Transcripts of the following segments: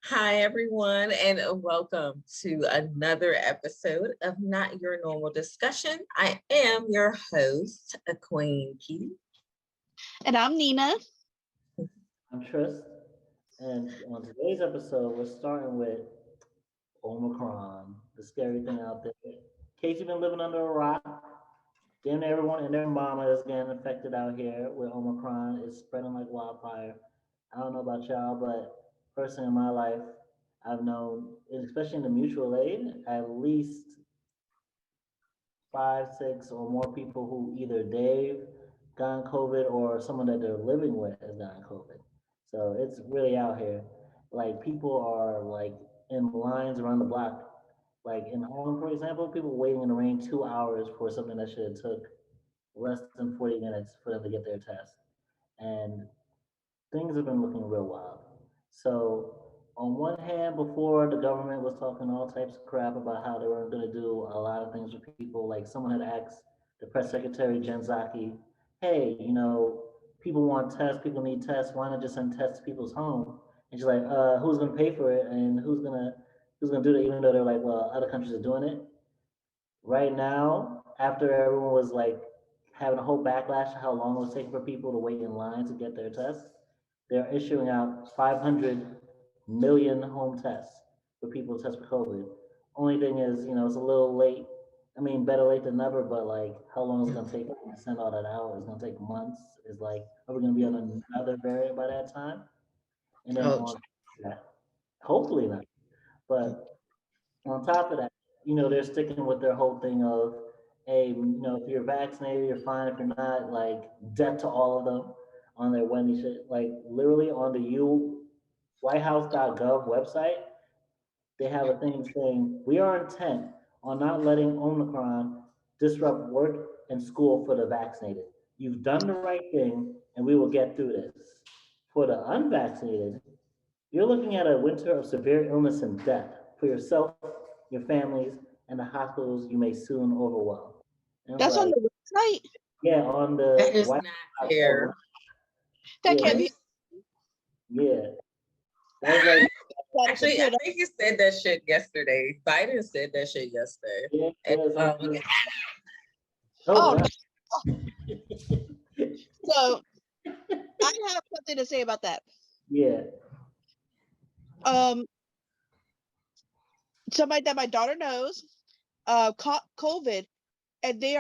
Hi, everyone, and welcome to another episode of Not Your Normal Discussion. I am your host, Queen Pedii. And I'm Nina. I'm Tryst, and on today's episode, we're starting with Omicron, the scary thing out there. In case you've been living under a rock, damn near everyone and their mama is getting affected out here with Omicron. It's spreading like wildfire. I don't know about y'all, but personally in my life, I've known, especially in the mutual aid, at least 5, 6, or more people who either they've gotten COVID or someone that they're living with has gotten COVID. So it's really out here. Like people are like in lines around the block. Like in Harlem, for example, people waiting in the rain 2 hours for something that should have took less than 40 minutes for them to get their test. And things have been looking real wild. So on one hand, before the government was talking all types of crap about how they were going to do a lot of things for people, like someone had asked the press secretary Jen Psaki, "Hey, people want tests, people need tests. Why not just send tests to people's home?" And she's like, "Who's going to pay for it, and who's gonna do that?" Even though they're like, "Well, other countries are doing it." Right now, after everyone was like having a whole backlash to how long it was taking for people to wait in line to get their tests, they're issuing out 500 million home tests for people to test for COVID. Only thing is, it's a little late. I mean, better late than never, but like, how long is it gonna take to send all that out? It's gonna take months. It's like, are we gonna be on another variant by that time? And then on that, hopefully not. But on top of that, they're sticking with their whole thing of, hey, if you're vaccinated, you're fine. If you're not, like, death to all of them on their Wendy shit. Like, literally on the whitehouse.gov website, they have a thing saying, we are intent on not letting Omicron disrupt work and school for the vaccinated. You've done the right thing, and we will get through this. For the unvaccinated, you're looking at a winter of severe illness and death for yourself, your families, and the hospitals you may soon overwhelm. And That's on the website? Yeah, on the that is not fair. That can't be. Yeah. That was like, actually, I think he said that shit yesterday. Biden said that shit yesterday. Yeah, and, oh, so I have something to say about that. Yeah. Somebody that my daughter knows caught COVID, and they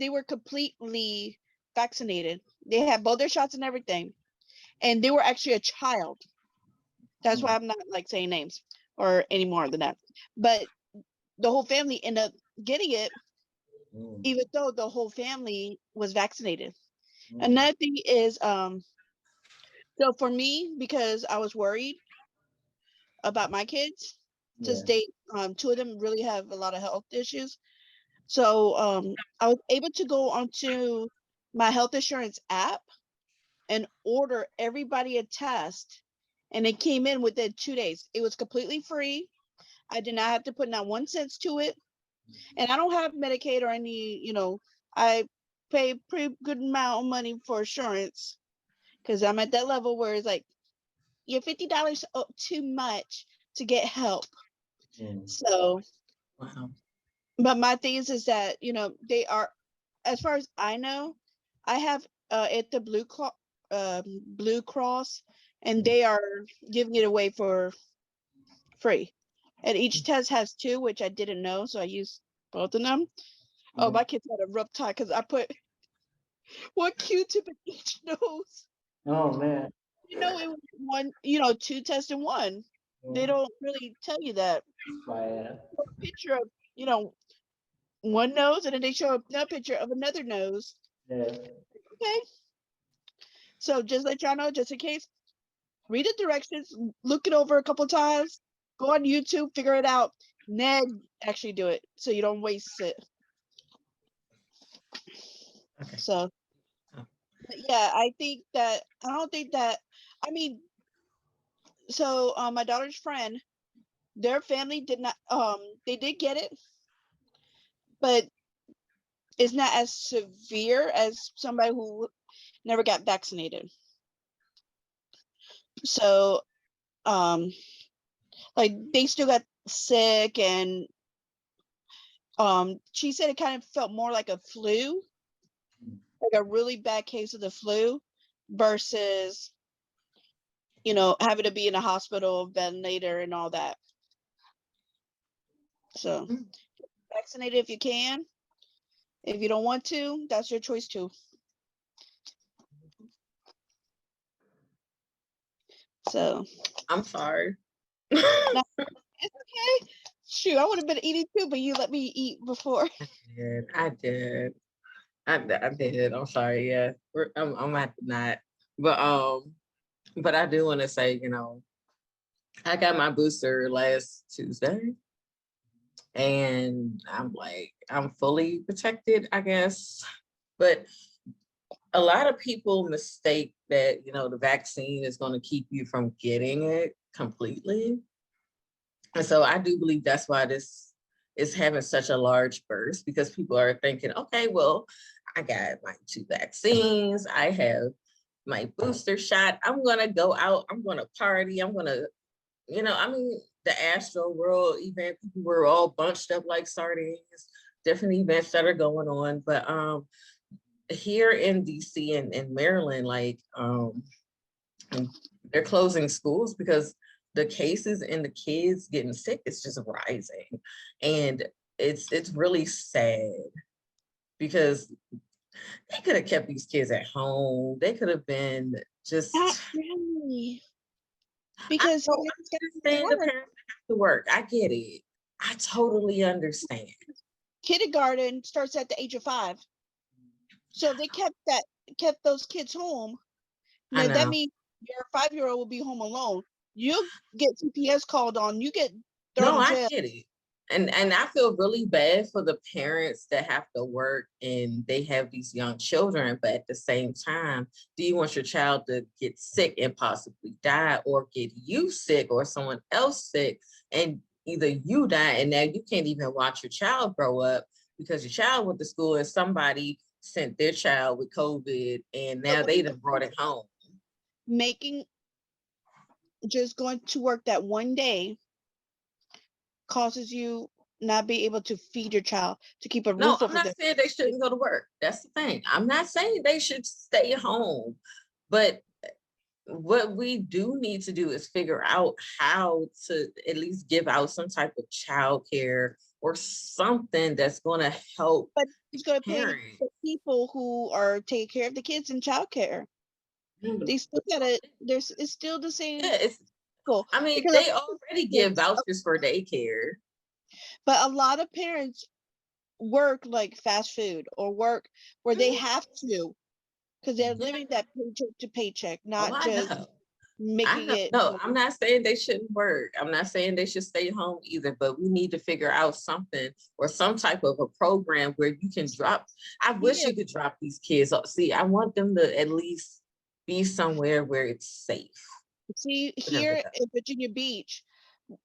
were completely vaccinated. They had both their shots and everything, and they were actually a child. That's why I'm not like saying names or any more than that. But the whole family ended up getting it, even though the whole family was vaccinated. Another thing is, so for me, because I was worried about my kids, since they, two of them really have a lot of health issues. So I was able to go onto my health insurance app and order everybody a test, and it came in within 2 days. It was completely free. I did not have to put not 1 cent to it. And I don't have Medicaid or any, I pay pretty good amount of money for insurance because I'm at that level where it's like, you're $50 too much to get help. So, wow. But my thing is that, they are, as far as I know, I have at the Blue Cross, and they are giving it away for free. And each test has 2, which I didn't know, so I used both of them. Oh, my kids had a rough time because I put 1 Q-tip in each nose. Oh man. It was one, 2 tests in 1. They don't really tell you that. A picture of, one nose, and then they show a picture of another nose. Yeah. Okay. So just let y'all know, just in case, read the directions, look it over a couple times, go on YouTube, figure it out, and then actually do it so you don't waste it. Okay. So, yeah, I don't think that, so my daughter's friend, their family did not, they did get it, but it's not as severe as somebody who never got vaccinated. So, like they still got sick, and she said it kind of felt more like a flu, like a really bad case of the flu, versus having to be in a hospital, ventilator, and all that. So, vaccinate if you can. If you don't want to, that's your choice too. So, I'm sorry. no, it's okay. Shoot, I would have been eating too, but you let me eat before. I did. I did. I'm sorry. Yeah, I'm at the not. But I do want to say, I got my booster last Tuesday, and I'm fully protected, I guess. But a lot of people mistake that, the vaccine is going to keep you from getting it completely. And so I do believe that's why this is having such a large burst, because people are thinking, okay, well, I got my 2 vaccines, I have my booster shot, I'm going to go out, I'm going to party, I'm going to, the Astro World event, people were all bunched up like sardines, different events that are going on. But here in DC and Maryland, they're closing schools because the cases and the kids getting sick is just rising. And it's really sad, because they could have kept these kids at home. They could have been just Not really. Because I understand the parents have to work. I get it. I totally understand. Kindergarten starts at the age of 5. So they kept those kids home. Now that means your 5-year-old will be home alone. You'll get CPS called on. You get thrown in jail. I get it. And I feel really bad for the parents that have to work and they have these young children, but at the same time, do you want your child to get sick and possibly die, or get you sick or someone else sick and either you die and now you can't even watch your child grow up because your child went to school and somebody sent their child with COVID and now they done brought it home. Just going to work that one day causes you not be able to feed your child, to keep a roof over their head. I'm not saying they shouldn't go to work. That's the thing. I'm not saying they should stay home, but what we do need to do is figure out how to at least give out some type of childcare or something that's going to help. But it's going to pay the people who are taking care of the kids in childcare. They still gotta. It's still the same. Yeah, cool. I mean, they already give vouchers for daycare. But a lot of parents work like fast food or work where they have to, because they're living that paycheck to paycheck, not just making it. No, I'm not saying they shouldn't work. I'm not saying they should stay home either, but we need to figure out something or some type of a program where you can drop. I wish you could drop these kids off. See, I want them to at least be somewhere where it's safe. See, here in Virginia Beach,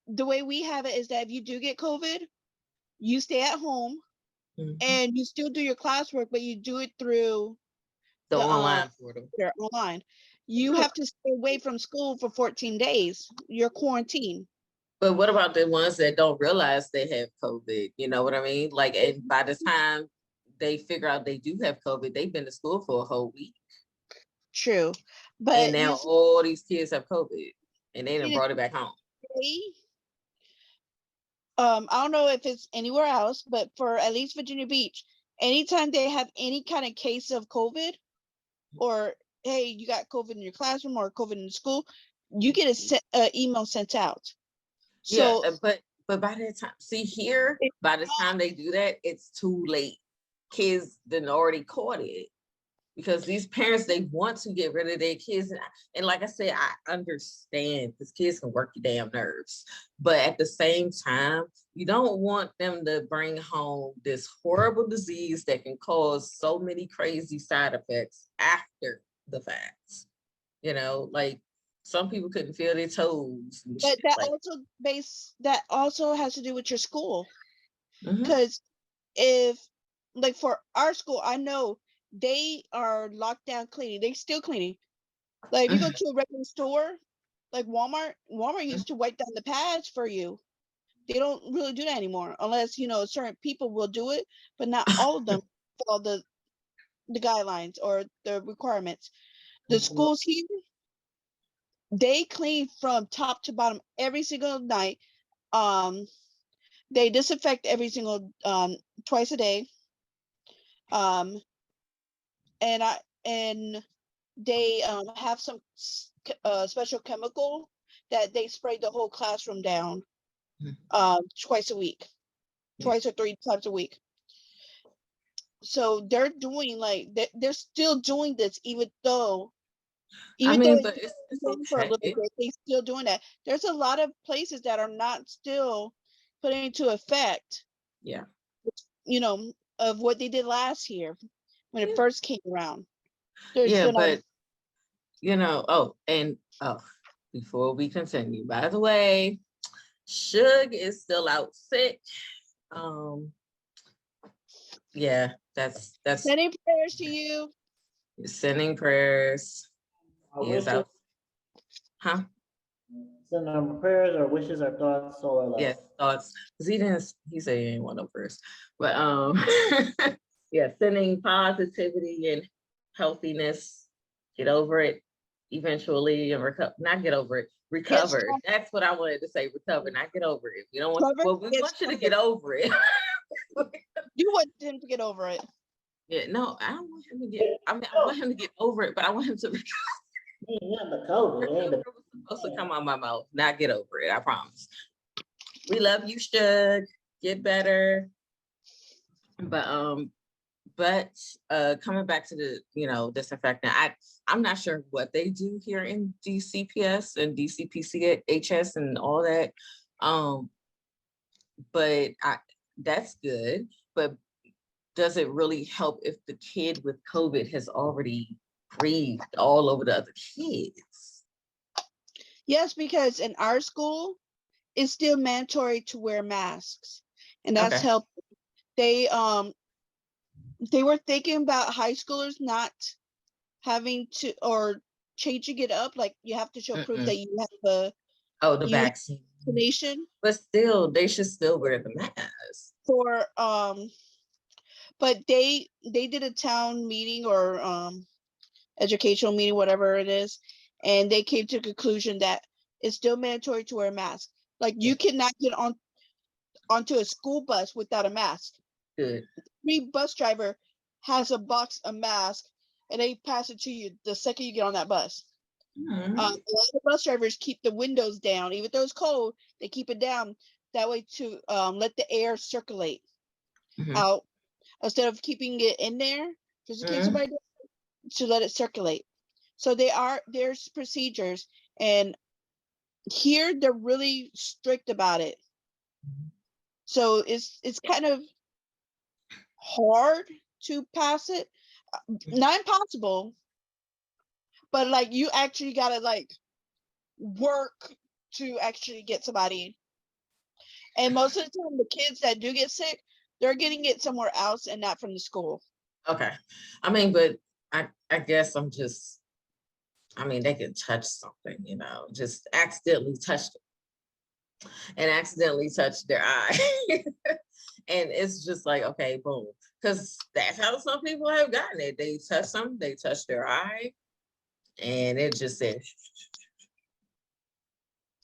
the way we have it is that if you do get COVID, you stay at home and you still do your classwork, but you do it through the online portal. Online. You have to stay away from school for 14 days. You're quarantined. But what about the ones that don't realize they have COVID? You know what I mean? And by the time they figure out they do have COVID, they've been to school for a whole week. True. And now all these kids have COVID and they done brought it back home. I don't know if it's anywhere else, but for at least Virginia Beach, anytime they have any kind of case of COVID, or hey, you got COVID in your classroom or COVID in school, you get an email sent out. So, yeah, but by that time, see here, by the time they do that, it's too late. Kids done already caught it. Because these parents, they want to get rid of their kids. And like I said, I understand because kids can work your damn nerves. But at the same time, you don't want them to bring home this horrible disease that can cause so many crazy side effects after the fact. Like some people couldn't feel their toes. But that also has to do with your school. Because if like for our school, I know they are locked down cleaning. They still cleaning. Like if you go to a regular store, like Walmart used to wipe down the pads for you. They don't really do that anymore, unless certain people will do it, but not all of them follow the guidelines or the requirements. The schools here, they clean from top to bottom every single night. They disinfect every single twice a day. Um, and they have some special chemical that they spray the whole classroom down twice a week, twice or three times a week. So they're doing they're still doing this, even though but it's it's been for a little okay. bit, they still doing that. There's a lot of places that are not still putting into effect, Yeah. of what they did last year when it first came around. They're Yeah, still but before we continue, by the way, Suge is still out sick. Yeah, that's sending prayers to you. sending prayers. Our He is wishes, out. Huh? send our prayers, our wishes, our thoughts, all our love. Yes, thoughts. Because he said he didn't want no first. But yeah, sending positivity and healthiness. Get over it eventually and recover. Not get over it. Recover. That's what I wanted to say. Recover, not get over it. We don't want we want you to get over it. You want him to get over it. Yeah, no, I don't want him to get. I want him to get over it, but I want him to. He ain't the COVID. He ain't the. It was supposed to come out my mouth. Not get over it. I promise. We love you, Suge. Get better. But coming back to the disinfectant, I'm not sure what they do here in DCPS and DCPCHS and all that. But that's good. But does it really help if the kid with COVID has already breathed all over the other kids? Yes, because in our school, it's still mandatory to wear masks, and that's helped. They were thinking about high schoolers not having to or changing it up, like you have to show proof that you have the vaccination. But still, they should still wear the mask. But they did a town meeting or educational meeting, whatever it is, and they came to the conclusion that it's still mandatory to wear a mask. Like you cannot get onto a school bus without a mask. Good. Every bus driver has a box of masks, and they pass it to you the second you get on that bus. Mm-hmm. A lot of bus drivers keep the windows down, even though it's cold. They keep it down that way to let the air circulate out instead of keeping it in there, just in case somebody to let it circulate. So there's procedures, and here they're really strict about it. So it's kind of hard to pass it, not impossible, but like you actually gotta like work to actually get somebody. And most of the time, the kids that do get sick, they're getting it somewhere else and not from the school. Okay, I mean, but I guess they can touch something, just accidentally touch them and accidentally touch their eye. And it's just like, okay, boom. Because that's how some people have gotten it. They touch their eye, and it just said,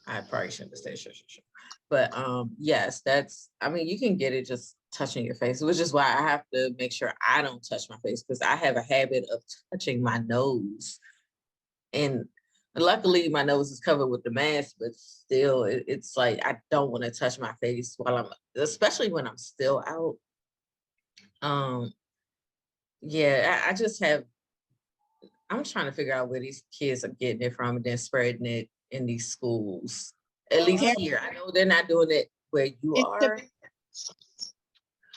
I probably shouldn't have said But yes, you can get it just touching your face, which is why I have to make sure I don't touch my face, because I have a habit of touching my nose. And luckily my nose is covered with the mask, but still it's like I don't want to touch my face especially when I'm still out. I'm trying to figure out where these kids are getting it from and then spreading it in these schools. At least here. I know they're not doing it where you are.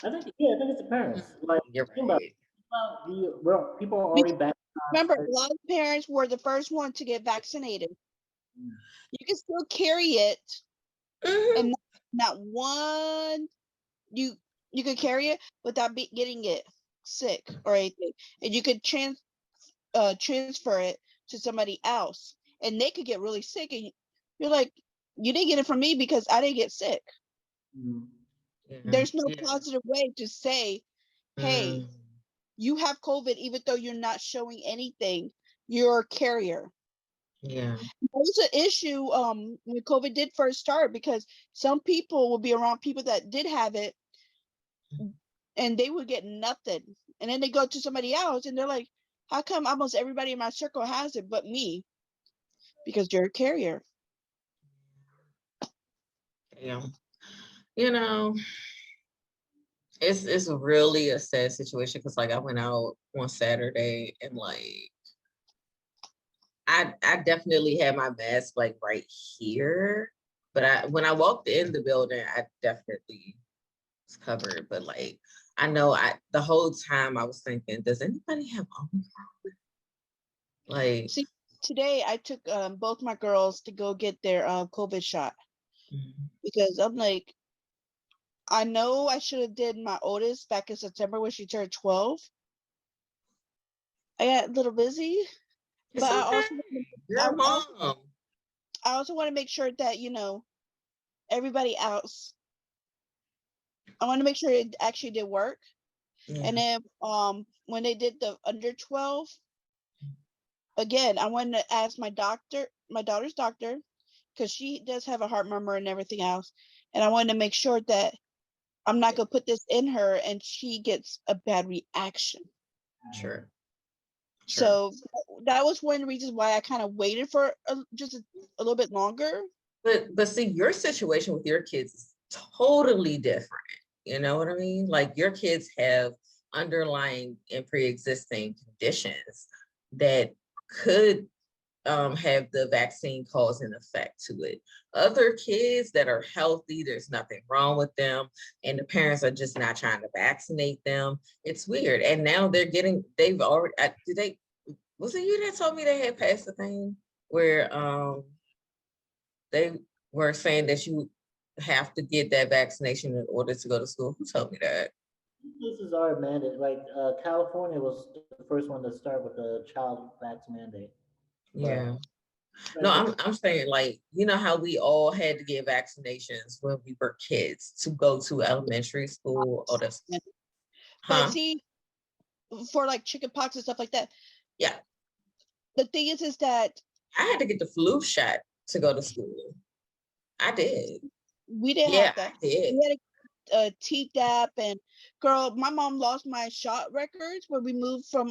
I think it's the parents. Like, you're right. People are already back. Remember, a lot of parents were the first one to get vaccinated. You can still carry it, and not one. you could carry it without getting it sick or anything, and you could transfer it to somebody else, and they could get really sick, and you're like, you didn't get it from me because I didn't get sick. Mm. Yeah. There's no Yeah. positive way to say, hey, Mm. you have COVID, even though you're not showing anything, you're a carrier. Yeah. That was an issue when COVID did first start, because some people will be around people that did have it and they would get nothing. And then they go to somebody else and they're like, how come almost everybody in my circle has it but me? Because you're a carrier. Yeah. You know, it's really a sad situation because like I went out on Saturday and like I definitely had my mask like right here, but when I walked in the building, I definitely was covered. But like I know the whole time I was thinking, does anybody have Omicron? Like, See, today I took both my girls to go get their COVID shot, because I'm like, I know I should have did my oldest back in September when she turned 12. I got a little busy, it's but okay. You're a mom. I also want to make sure that, everybody else, I want to make sure it actually did work. Yeah. And then when they did the under 12, again, I wanted to ask my daughter's doctor, because she does have a heart murmur and everything else. And I wanted to make sure that I'm not going to put this in her and she gets a bad reaction. Sure. So that was one of the reasons why I kind of waited for just a little bit longer. But see, your situation with your kids is totally different. You know what I mean? Like your kids have underlying and pre-existing conditions that could have the vaccine cause an effect to it. Other kids that are healthy, there's nothing wrong with them, and the parents are just not trying to vaccinate them. It's weird. And now they've already, was it you that told me they had passed the thing where they were saying that you have to get that vaccination in order to go to school? Who told me that? Places are mandated. Like California was the first one to start with the child vax mandate. Yeah. No, I'm saying, like, you know how we all had to get vaccinations when we were kids to go to elementary school? Oh, that's But see, for like chicken pox and stuff like that. Yeah. The thing is that I had to get the flu shot to go to school. I did. We didn't have that. I did. We had a Tdap, and girl, my mom lost my shot records when we moved from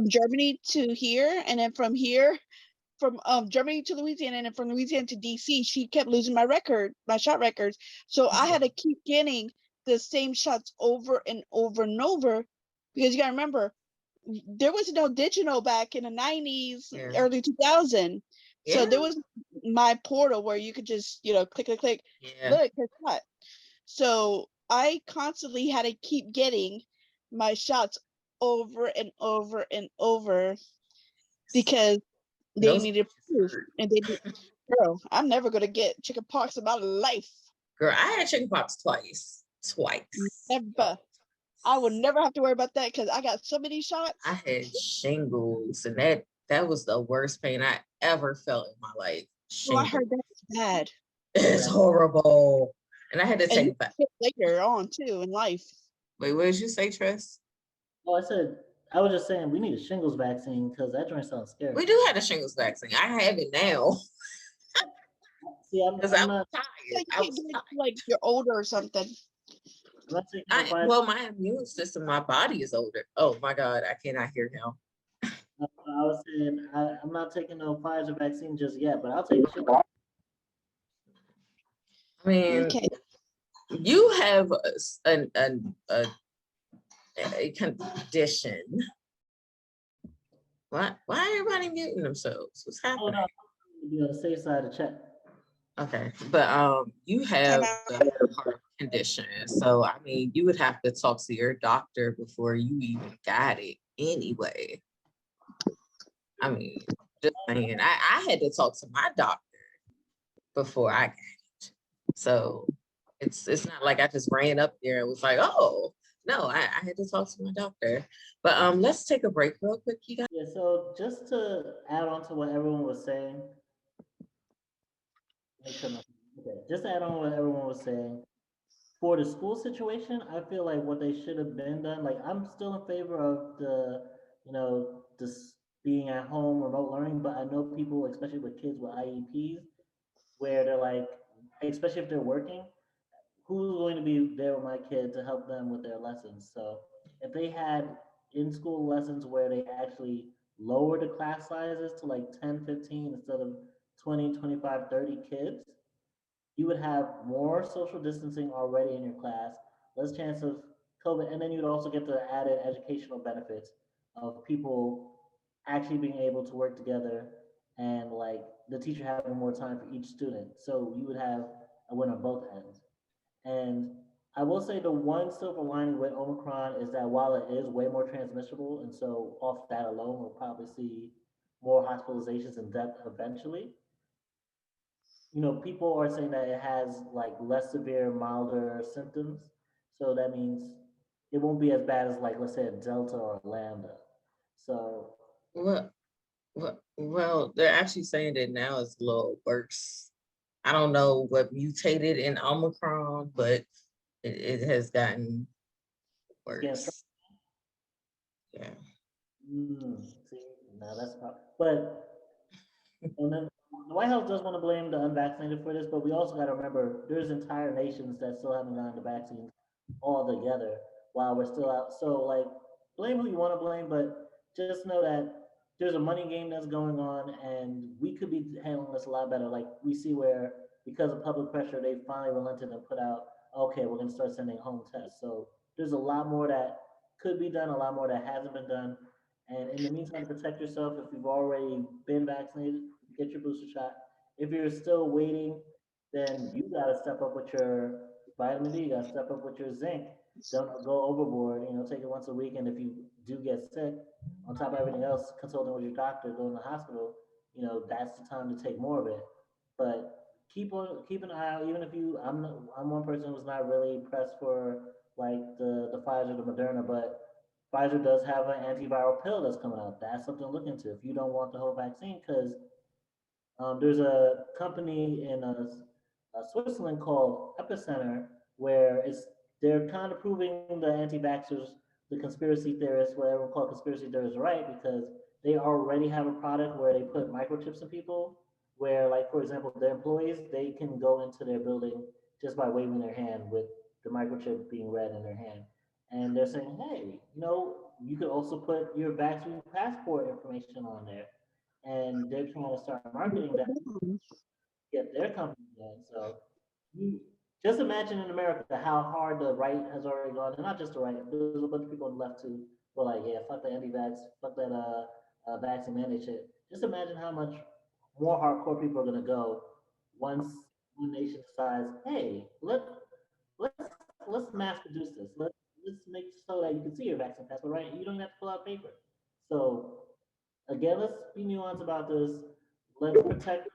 Germany to here, and then from here, from Germany to Louisiana, and then from Louisiana to DC. She kept losing my shot records. So I had to keep getting the same shots over and over and over, because you gotta remember, there was no digital back in the 90s, early 2000. So there was my portal where you could just, click, look, it's hot. So I constantly had to keep getting my shots over and over and over, because they needed proof. And they did. Girl, I'm never gonna get chicken pox in my life. Girl, I had chicken pox twice. Never. I would never have to worry about that, because I got so many shots. I had shingles, and that was the worst pain I ever felt in my life. Oh, I heard that's bad. It's horrible. And I had to take it back later on too in life. Wait, what did you say, Tryst? Oh, I was just saying we need a shingles vaccine because that joint sounds scary. We do have a shingles vaccine. I have it now. See, I'm not tired. Like you're older or something. Well, my immune system, my body is older. Oh my God, I cannot hear him. I was saying I'm not taking no Pfizer vaccine just yet, but I'll take the shingles. I mean, you have a condition. Why everybody muting themselves? What's happening? To be on the safe side of check. Okay, but you have the heart condition, so I mean, you would have to talk to your doctor before you even got it anyway. I mean, just saying, I had to talk to my doctor before I got it, so it's not like I just ran up there and was like, oh no, I had to talk to my doctor. But let's take a break real quick, you guys. Yeah, so just to add on to what everyone was saying, make sure okay, just to add on what everyone was saying, for the school situation, I feel like what they should have been done, like I'm still in favor of this being at home, remote learning, but I know people, especially with kids with IEPs, where they're like, especially if they're working, who's going to be there with my kid to help them with their lessons? So if they had in school lessons where they actually lower the class sizes to like 10, 15 instead of 20, 25, 30 kids, you would have more social distancing already in your class, less chance of COVID, and then you'd also get the added educational benefits of people actually being able to work together and like the teacher having more time for each student. So you would have a win on both ends. And I will say the one silver lining with Omicron is that while it is way more transmissible, and so off that alone, we'll probably see more hospitalizations and death eventually. People are saying that it has like less severe, milder symptoms. So that means it won't be as bad as like, let's say, a Delta or a Lambda. So Well, they're actually saying that now it's a little worse. I don't know what mutated in Omicron, but it has gotten worse. Yeah. See, now that's but and then the White House does want to blame the unvaccinated for this, but we also got to remember there's entire nations that still haven't gotten the vaccines all together while we're still out. So like blame who you want to blame, but just know that there's a money game that's going on and we could be handling this a lot better. Like we see where because of public pressure, they finally relented and put out, okay, we're gonna start sending home tests. So there's a lot more that could be done, a lot more that hasn't been done. And in the meantime, protect yourself. If you've already been vaccinated, get your booster shot. If you're still waiting, then you got to step up with your vitamin D. You got to step up with your zinc. Don't go overboard. Take it once a week. And if you do get sick, on top of everything else, consulting with your doctor, going to the hospital. That's the time to take more of it. But keep an eye out. Even if I'm one person who's not really pressed for like the Pfizer, the Moderna, but Pfizer does have an antiviral pill that's coming out. That's something to look into if you don't want the whole vaccine, because there's a company in Switzerland called Epicenter where they're kind of proving the anti-vaxxers, the conspiracy theorists, what everyone call conspiracy theorists, right, because they already have a product where they put microchips in people, where like for example, their employees they can go into their building just by waving their hand with the microchip being read in their hand, and they're saying, hey, you could also put your vaccine passport information on there, and they're trying to start marketing that, get their company in. So you just imagine in America how hard the right has already gone, and not just the right. There's a bunch of people on the left too who are like, yeah, fuck the anti-vax, fuck that vaccine mandate shit. Just imagine how much more hardcore people are gonna go once one nation decides, hey, let's let's mass produce this. Let's make so that you can see your vaccine passport, right? You don't have to fill out paper. So again, let's be nuanced about this. Let's protect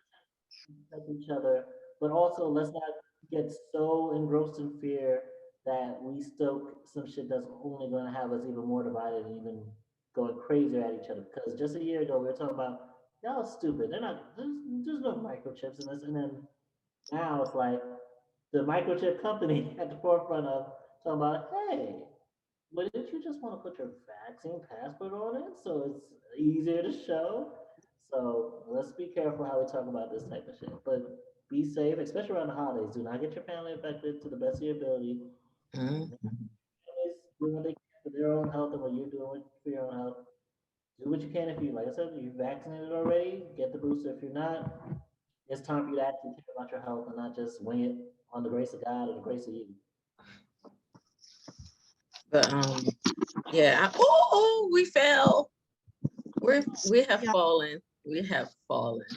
each other, but also let's not get so engrossed in fear that we stoke some shit that's only going to have us even more divided and even going crazier at each other. Because just a year ago, we were talking about, y'all stupid. They're not, there's no microchips in this. And then now it's like the microchip company at the forefront of talking about, hey, but didn't you just want to put your vaccine passport on it so it's easier to show? So let's be careful how we talk about this type of shit. But be safe, especially around the holidays. Do not get your family affected to the best of your ability. Mhm. Families do what they can for their own health and what you're doing for your own health. Do what you can if you, like I said, you're vaccinated already, get the booster. If you're not, it's time for you to actually care about your health and not just wing it on the grace of God or the grace of you. But yeah. Oh, we fell. We have Yeah. fallen. We have fallen.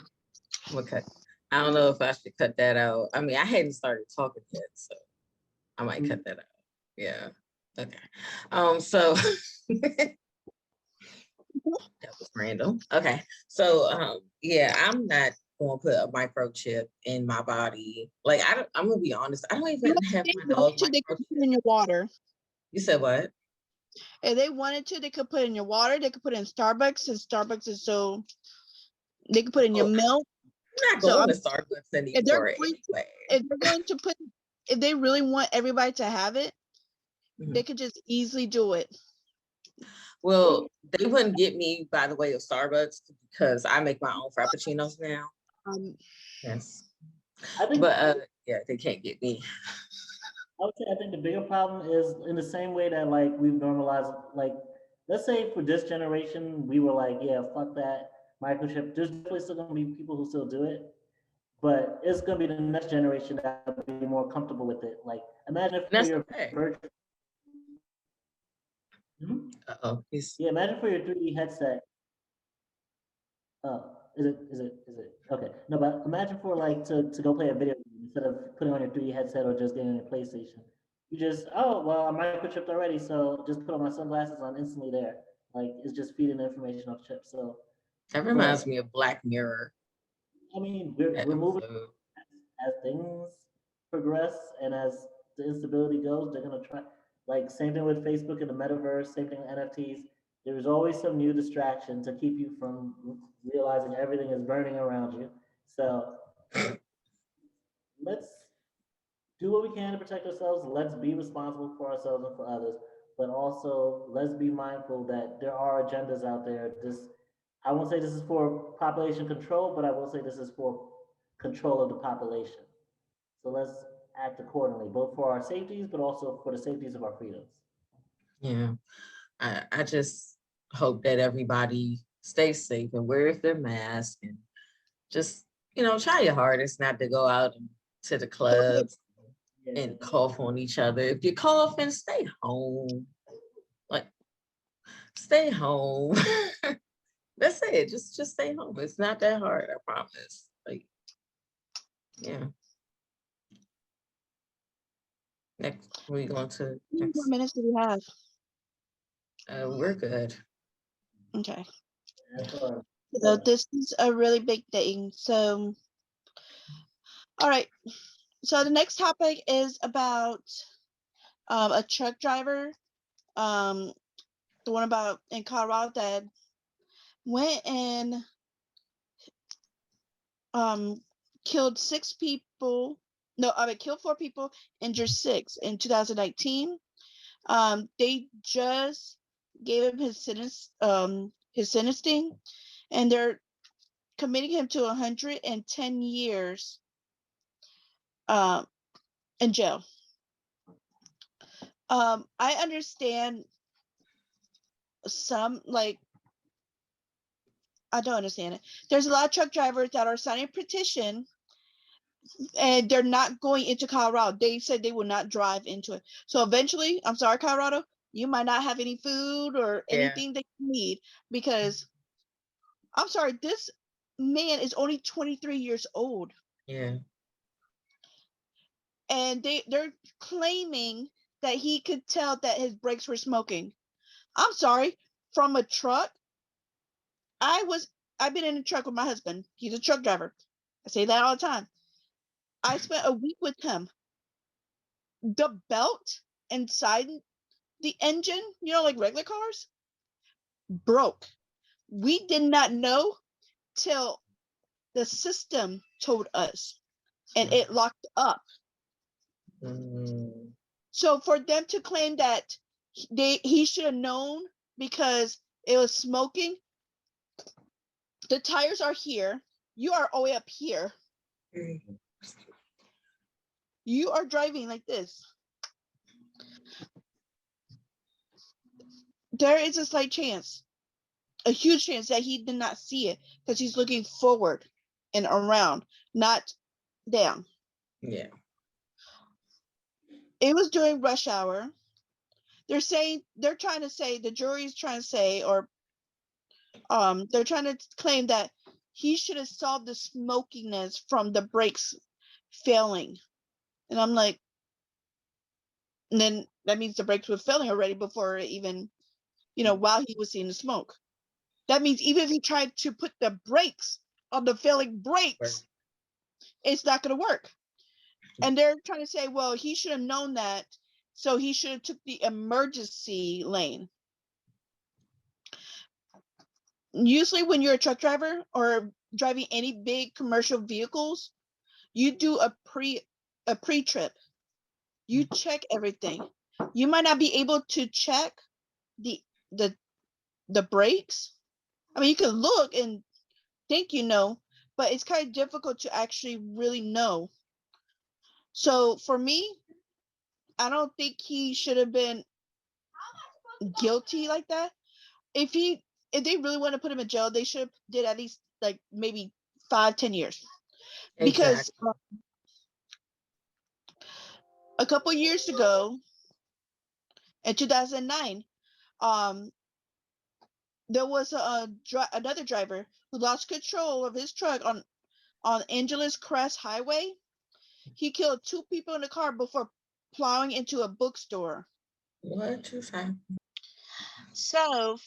Okay. I don't know if I should cut that out. I mean, I hadn't started talking yet, so I might cut that out. Yeah. Okay. So that was random. Okay. So yeah, I'm not going to put a microchip in my body. Like, I'm going to be honest. I don't You know, even have if my they dog wanted to, they could put it microchip. in your water. You said what? If they wanted to, they could put it in your water. They could put it in Starbucks, since Starbucks is so. They could put it in your Oh, milk. I'm not So going to Starbucks if they're anymore going to, anyway. if they're going to put, if they really want everybody to have it, Mhm. they could just easily do it. Well, they wouldn't get me by the way of Starbucks because I make my own frappuccinos now. Yes. I think But yeah, they can't get me. I would say I think the bigger problem is in the same way that like we've normalized, like let's say for this generation we were like, yeah, fuck that microchip. There's definitely still gonna be people who still do it, but it's gonna be the next generation that will be more comfortable with it. Like imagine if And for that's your okay. virtual, Uh-oh. yeah, imagine for your 3D headset. Is it okay? No, but imagine for like to go play a video game instead of putting on your 3D headset or just getting on your PlayStation. You just I'm microchipped already, so just put on my sunglasses on instantly there. Like it's just feeding the information off chip. So, That reminds but me of Black Mirror I mean we're moving episode. as things progress and as the instability goes, they're gonna try like same thing with Facebook and the metaverse, same thing with NFTs. There's always some new distraction to keep you from realizing everything is burning around you. So let's do what we can to protect ourselves. Let's be responsible for ourselves and for others, but also let's be mindful that there are agendas out there. This I won't say this is for population control, but I will say this is for control of the population. So let's act accordingly, both for our safeties, but also for the safeties of our freedoms. Yeah. I just hope that everybody stays safe and wears their mask and just, try your hardest not to go out to the clubs Yeah. and cough on each other. If you cough, and stay home. Like, stay home. That's it. Just stay home. It's not that hard, I promise. Like, yeah. Next, we going to How many more next. minutes do we have? We're good. Okay. That's all. So this is a really big thing. So, all right. So the next topic is about a truck driver, the one about in Colorado that went and killed 6 people. No, I mean killed 4 people, injured 6 in 2019. They just gave him his sentencing, and they're committing him to 110 years in jail. I understand some, like, I don't understand it. There's a lot of truck drivers that are signing a petition and they're not going into Colorado. They said they will not drive into it. So eventually, I'm sorry, Colorado, you might not have any food or Yeah. anything that you need, because I'm sorry, this man is only 23 years old. Yeah. And they're claiming that he could tell that his brakes were smoking. I'm sorry, from a truck. I've been in a truck with my husband. He's a truck driver. I say that all the time. I spent a week with him. The belt inside the engine, like regular cars, broke. We did not know till the system told us, and it locked up. Mm. So for them to claim that he should have known because it was smoking, the tires are here. You are all the way up here. You are driving like this. There is a slight chance, a huge chance that he did not see it because he's looking forward and around, not down. Yeah. It was during rush hour. The jury is trying to say, or they're trying to claim that he should have saw the smokiness from the brakes failing. And I'm like, and then that means the brakes were failing already before even, while he was seeing the smoke. That means even if he tried to put the brakes on the failing brakes, it's not going to work. And they're trying to say, well, he should have known that, so he should have took the emergency lane. Usually when you're a truck driver or driving any big commercial vehicles, you do a pre-trip. You check everything. You might not be able to check the brakes. I mean, you can look and think you know, but it's kind of difficult to actually really know. So for me, I don't think he should have been guilty like that. If they really want to put him in jail, they should have did at least like maybe 5-10 years. Because a couple years ago, in 2009, there was another driver who lost control of his truck on Angeles Crest Highway. He killed 2 people in the car before plowing into a bookstore. What you say? So,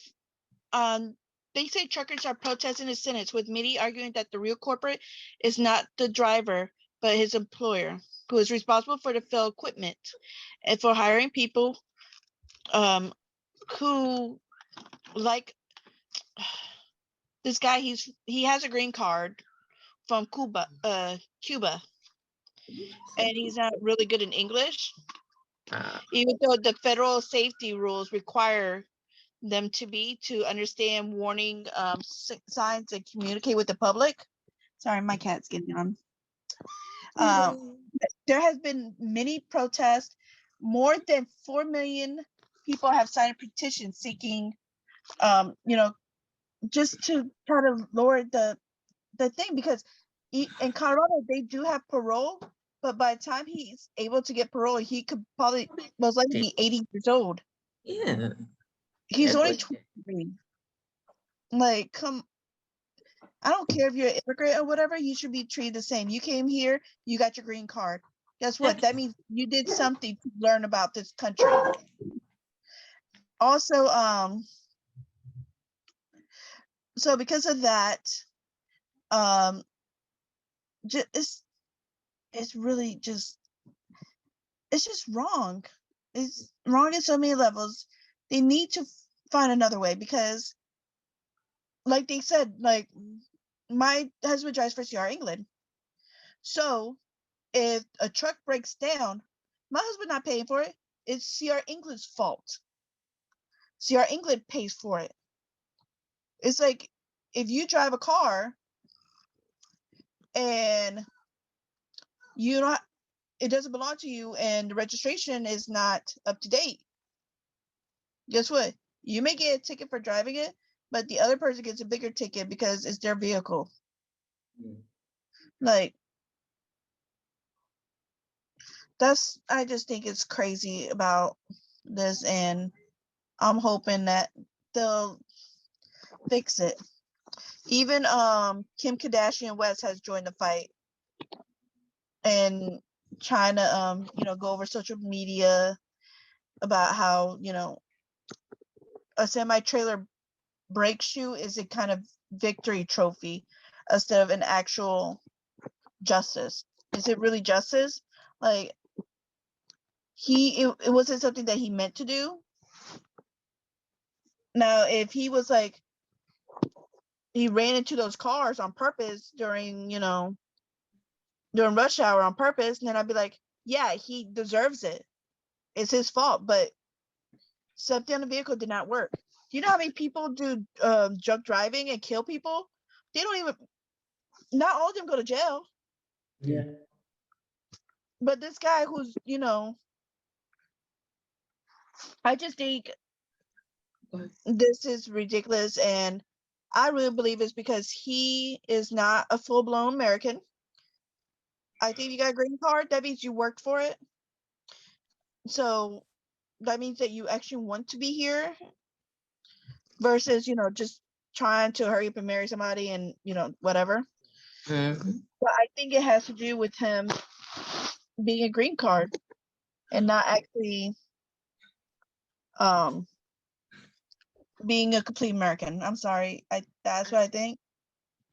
they say truckers are protesting his sentence, with many arguing that the real culprit is not the driver, but his employer, who is responsible for the failed equipment and for hiring people who, like this guy, he has a green card from Cuba, and he's not really good in English, even though the federal safety rules require them to understand warning signs and communicate with the public. Sorry, my cat's getting on. There has been many protests. More than 4 million people have signed a petition seeking, just to try to lower the thing, because in Colorado they do have parole, but by the time he's able to get parole, he could probably most likely be 80 years old. Yeah. He's only 23. Like, I don't care if you're an immigrant or whatever, you should be treated the same. You came here, you got your green card. Guess what? That means you did something to learn about this country. Also, so because of that, it's really just, it's just wrong. It's wrong in so many levels. They need to find another way, because like they said, like my husband drives for CR England. So if a truck breaks down, my husband not paying for it. It's CR England's fault. CR England pays for it. It's like if you drive a car and it doesn't belong to you and the registration is not up to date, guess what? You may get a ticket for driving it, but the other person gets a bigger ticket because it's their vehicle. Like, I just think it's crazy about this, and I'm hoping that they'll fix it. Even Kim Kardashian West has joined the fight and trying to go over social media about how a semi-trailer brake shoe is a kind of victory trophy instead of an actual justice. Is it really justice? Like, it wasn't something that he meant to do. Now, if he was like, he ran into those cars on purpose during rush hour on purpose, then I'd be like, yeah, he deserves it. It's his fault. But something on the vehicle did not work. Do you know how many people do drunk driving and kill people? They don't even, not all of them go to jail. Yeah. But this guy who's, I just think this is ridiculous, and I really believe it's because he is not a full-blown American. I think you got a green card, that means you worked for it. So that means that you actually want to be here versus, just trying to hurry up and marry somebody and, whatever. Mm-hmm. But I think it has to do with him being a green card and not actually being a complete American. I'm sorry. That's what I think.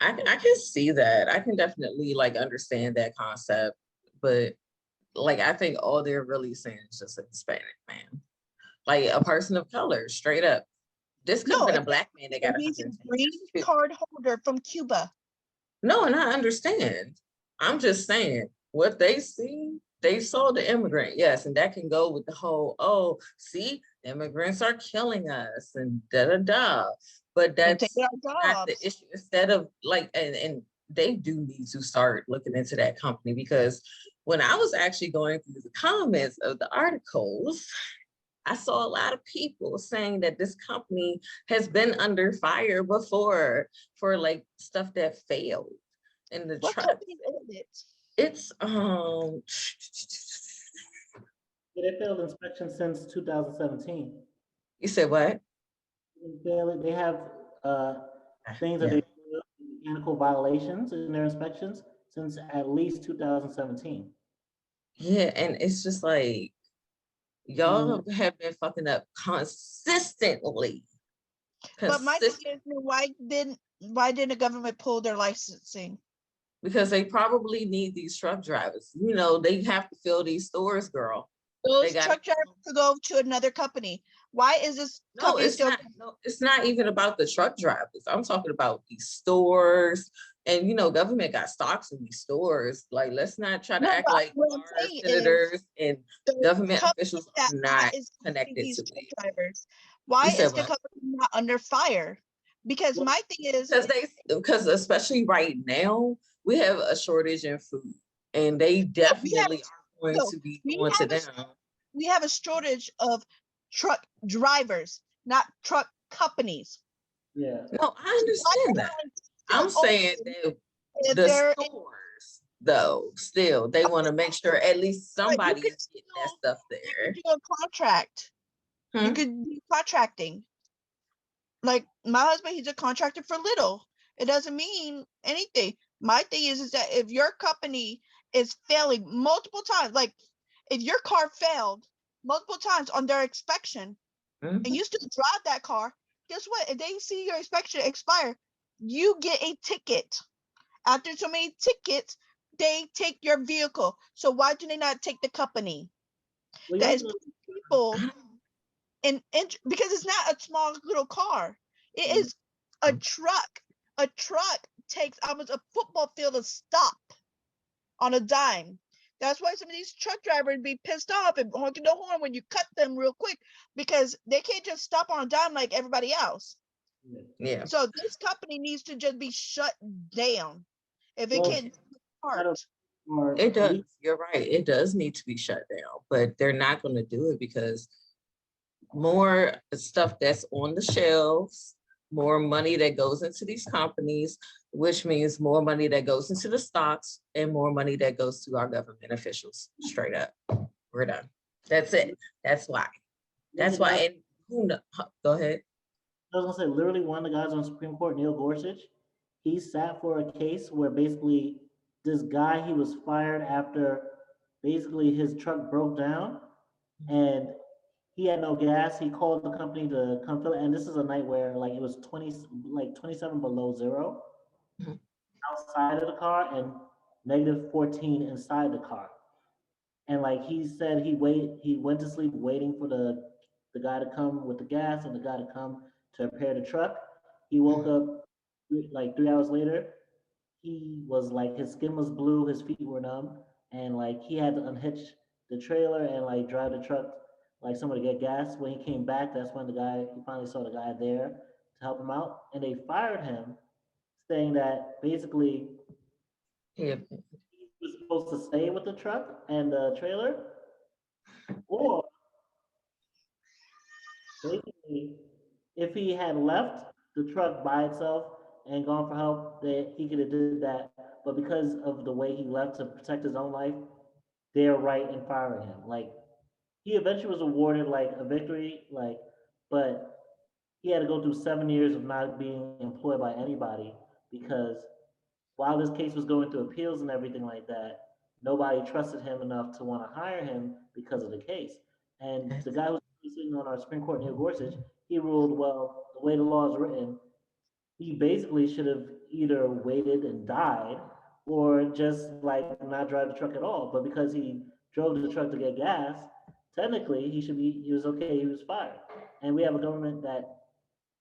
I can see that. I can definitely like understand that concept, but like I think all they're really saying is just a Hispanic man, like a person of color, straight up. This could have No, been a black man that got he's a 110 green years too. card holder from Cuba. No, and I understand. I'm just saying what they see. They saw the immigrant, yes, and that can go with the whole, oh, see, immigrants are killing us and da da da. But And take that's our not the jobs. issue. Instead of like, and they do need to start looking into that company, because when I was actually going through the comments of the articles, I saw a lot of people saying that this company has been under fire before for like stuff that failed in the What truck. company is it? It's Yeah, they failed inspection since 2017. you said what? They have things that Yeah. they mechanical violations in their inspections since at least 2017. Yeah, and it's just like y'all And have been fucking up consistently. But my thing Consistent is, why didn't the government pull their licensing? because they probably need these truck drivers. You know, they have to fill these stores, girl. They Those got truck drivers to go to another company. Why is this no, company it's still? not. No, it's not even about the truck drivers. I'm talking about these stores, and you know, government got stocks in these stores. Like, let's not try to No, act but like what I'm our saying is senators and the government company officials that are not is hiring connected these to truck it. drivers. You Why said is the what? company not under fire? Because well, my thing is, Because especially right now we have a shortage in food, and they no, we have definitely are going no, to be we going to have a them. we have a shortage of truck drivers, not truck companies. yeah, No, I understand that. Still I'm saying open that if the they're stores, though, still they want to make sure at least but you somebody could is getting that still stuff you could there. do a contract. You Hmm? could do contracting. Like my husband, he's a contractor for little. It doesn't mean anything. My thing is that if your company is failing multiple times, like if your car failed multiple times on their inspection and Mhm. you still drive that car, guess what? If they see your inspection expire, you get a ticket. After so many tickets, they take your vehicle. So why do they not take the company well, that you is have to, putting people in because it's not a small little car. It is a truck. A truck takes almost a football field to stop on a dime. That's why some of these truck drivers be pissed off and honking the horn when you cut them real quick because they can't just stop on a dime like everybody else. Yeah. So this company needs to just be shut down. If it well, can't I don't, start, or It at does. least You're right. It does need to be shut down, but they're not going to do it because more stuff that's on the shelves, more money that goes into these companies, which means more money that goes into the stocks and more money that goes to our government officials. Straight up. We're done. That's it. That's why. there's That's a why. guy. And who know, go ahead. I was gonna say, literally, one of the guys on the Supreme Court, Neil Gorsuch, he sat for a case where basically this guy he was fired after basically his truck broke down and he had no gas. He called the company to come fill it, and this is a night where like it was 27 below zero Mhm. outside of the car and negative 14 inside the car. And like he said, he went to sleep waiting for the guy to come with the gas and the guy to come to repair the truck. He woke up like 3 hours later. He was like his skin was blue, his feet were numb, and like he had to unhitch the trailer and like drive the truck like somewhere to get gas. When he came back, that's when he finally saw the guy there to help him out, and they fired him, saying that basically Yeah. he was supposed to stay with the truck and the trailer, or basically, if he had left the truck by itself and gone for help, that he could have did that. But because of the way he left to protect his own life, they're right in firing him. Like he eventually was awarded like a victory, like, but he had to go through 7 years of not being employed by anybody because while this case was going through appeals and everything like that, nobody trusted him enough to want to hire him because of the case. And the guy who's sitting on our Supreme Court, Neil Gorsuch, he ruled, well, the way the law is written, he basically should have either waited and died or just like not drive the truck at all. But because he drove the truck to get gas, technically he was okay, he was fired. And we have a government that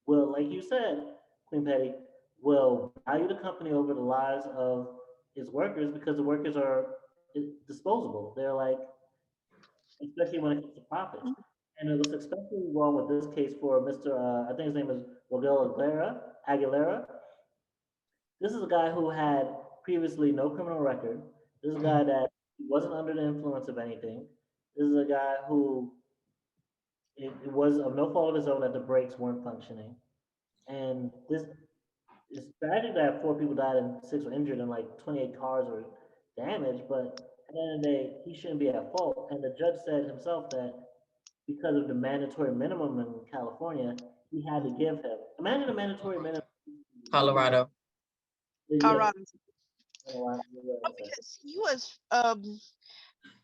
will, like you said, Queen Pedii, will value the company over the lives of its workers because the workers are disposable. They're like, especially when it comes to profits. And it was especially wrong with this case for Mr. I think his name is Miguel Aguilera. This is a guy who had previously no criminal record. This is a guy that wasn't under the influence of anything. This is a guy who it was of no fault of his own that the brakes weren't functioning. And this it's tragic that 4 people died and 6 were injured and like 28 cars were damaged, but at the end of the day, he shouldn't be at fault. And the judge said himself that because of the mandatory minimum in California, he had to give him. Imagine a mandatory minimum. Colorado. Yeah. Colorado. Because he was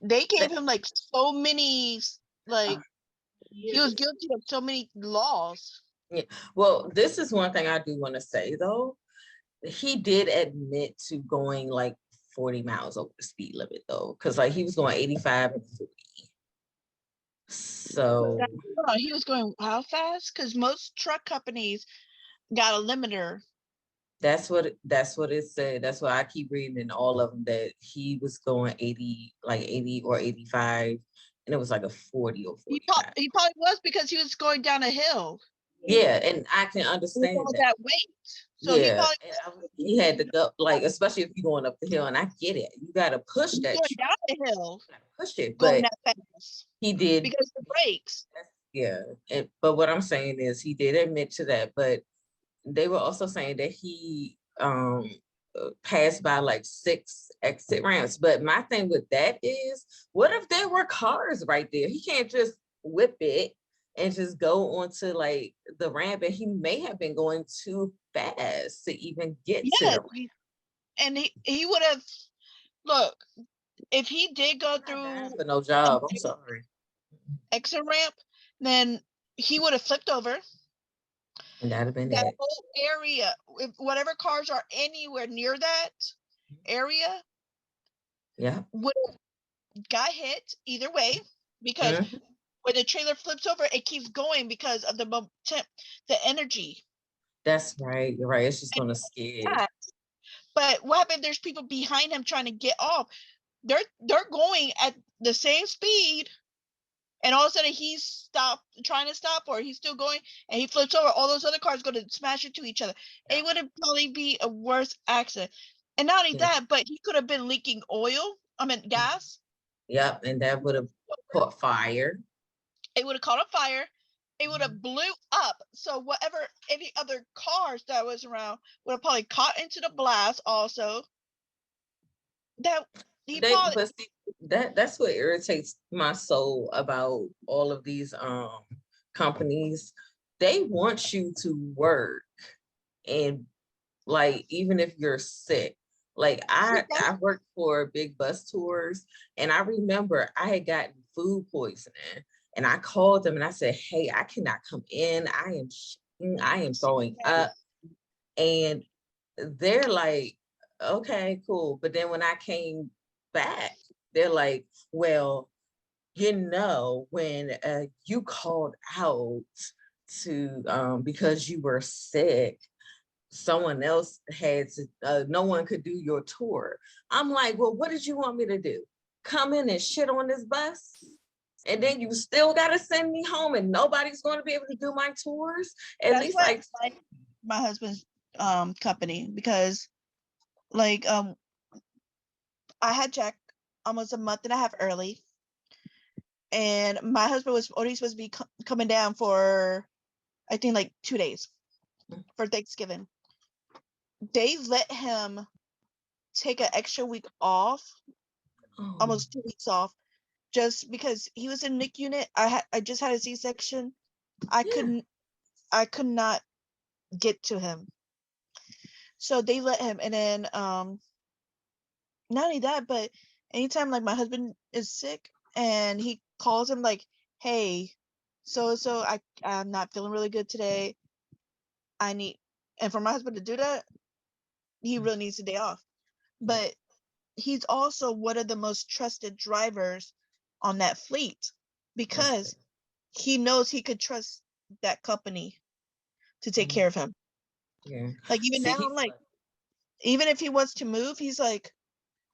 they gave him like so many like he was guilty of so many laws. Yeah. Well, this is one thing I do want to say though. He did admit to going like 40 miles over the speed limit though, because like he was going 85 and 40. So He was going how fast? Because most truck companies got a limiter. that's what it said. That's why I keep reading in all of them that he was going 80, like 80 or 85, and it was like a 40 or 45. He probably was because he was going down a hill. Yeah, and I can With understand all that. that weight. So Yeah, he had to go, like, especially if you're going up the hill, and I get it. You got to push he's that. going down the hill, Push it, going but that fast he did. because the brakes. Yeah, but what I'm saying is he did admit to that, but they were also saying that he passed by like 6 exit ramps. But my thing with that is, what if there were cars right there? He can't just whip it and just go onto like the ramp, and he may have been going too fast to even get to the ramp. And he would have, look, if he did go through for no job, I'm sorry, exit ramp, then he would have flipped over. and that'd have been that it. whole area, if whatever cars are anywhere near that area, Yeah, would have got hit either way because when the trailer flips over, it keeps going because of the energy. That's right. You're right. It's just gonna skid. But what happened? There's people behind him trying to get off. They're going at the same speed, and all of a sudden he's trying to stop, or he's still going, and he flips over. All those other cars go to smash into each other. It would have probably be a worse accident. And not only that, but he could have been leaking gas. Yep, and that would have caught fire. It would have caught a fire. It would have blew up. So any other cars that was around would have probably caught into the blast also. That's what irritates my soul about all of these companies. They want you to work, and like even if you're sick. Like I worked for big bus tours, and I remember I had gotten food poisoning, and I called them and I said, "Hey, I cannot come in. I am throwing up," and they're like, "Okay, cool." But then when I came back, they're like, "Well, when you called out to because you were sick, someone else had to, no one could do your tour." I'm like, "Well, what did you want me to do? Come in and shit on this bus? And then you still got to send me home and nobody's going to be able to do my tours?" At least like my husband's company, because like I had Jack almost a month and a half early, and my husband was only supposed to be coming down for I think like 2 days for Thanksgiving. They let him take an extra week off, almost 2 weeks off, just because he was in NIC unit. I just had a C-section. I could not get to him, so they let him. And then not only that, but anytime like my husband is sick and he calls him like, "Hey, so I'm not feeling really good today. I need," and for my husband to do that, he really needs a day off. But he's also one of the most trusted drivers on that fleet because he knows he could trust that company to take care of him. Yeah. Like even now, I'm like, even if he wants to move, he's like,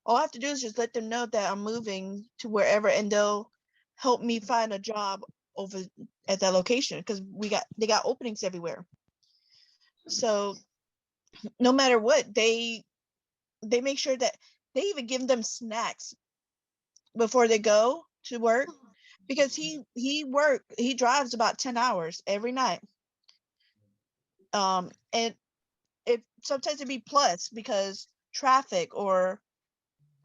all I have to do is just let them know that I'm moving to wherever, and they'll help me find a job over at that location because they got openings everywhere. So no matter what, they make sure that they even give them snacks before they go to work because he drives about 10 hours every night. And it sometimes it be plus because traffic or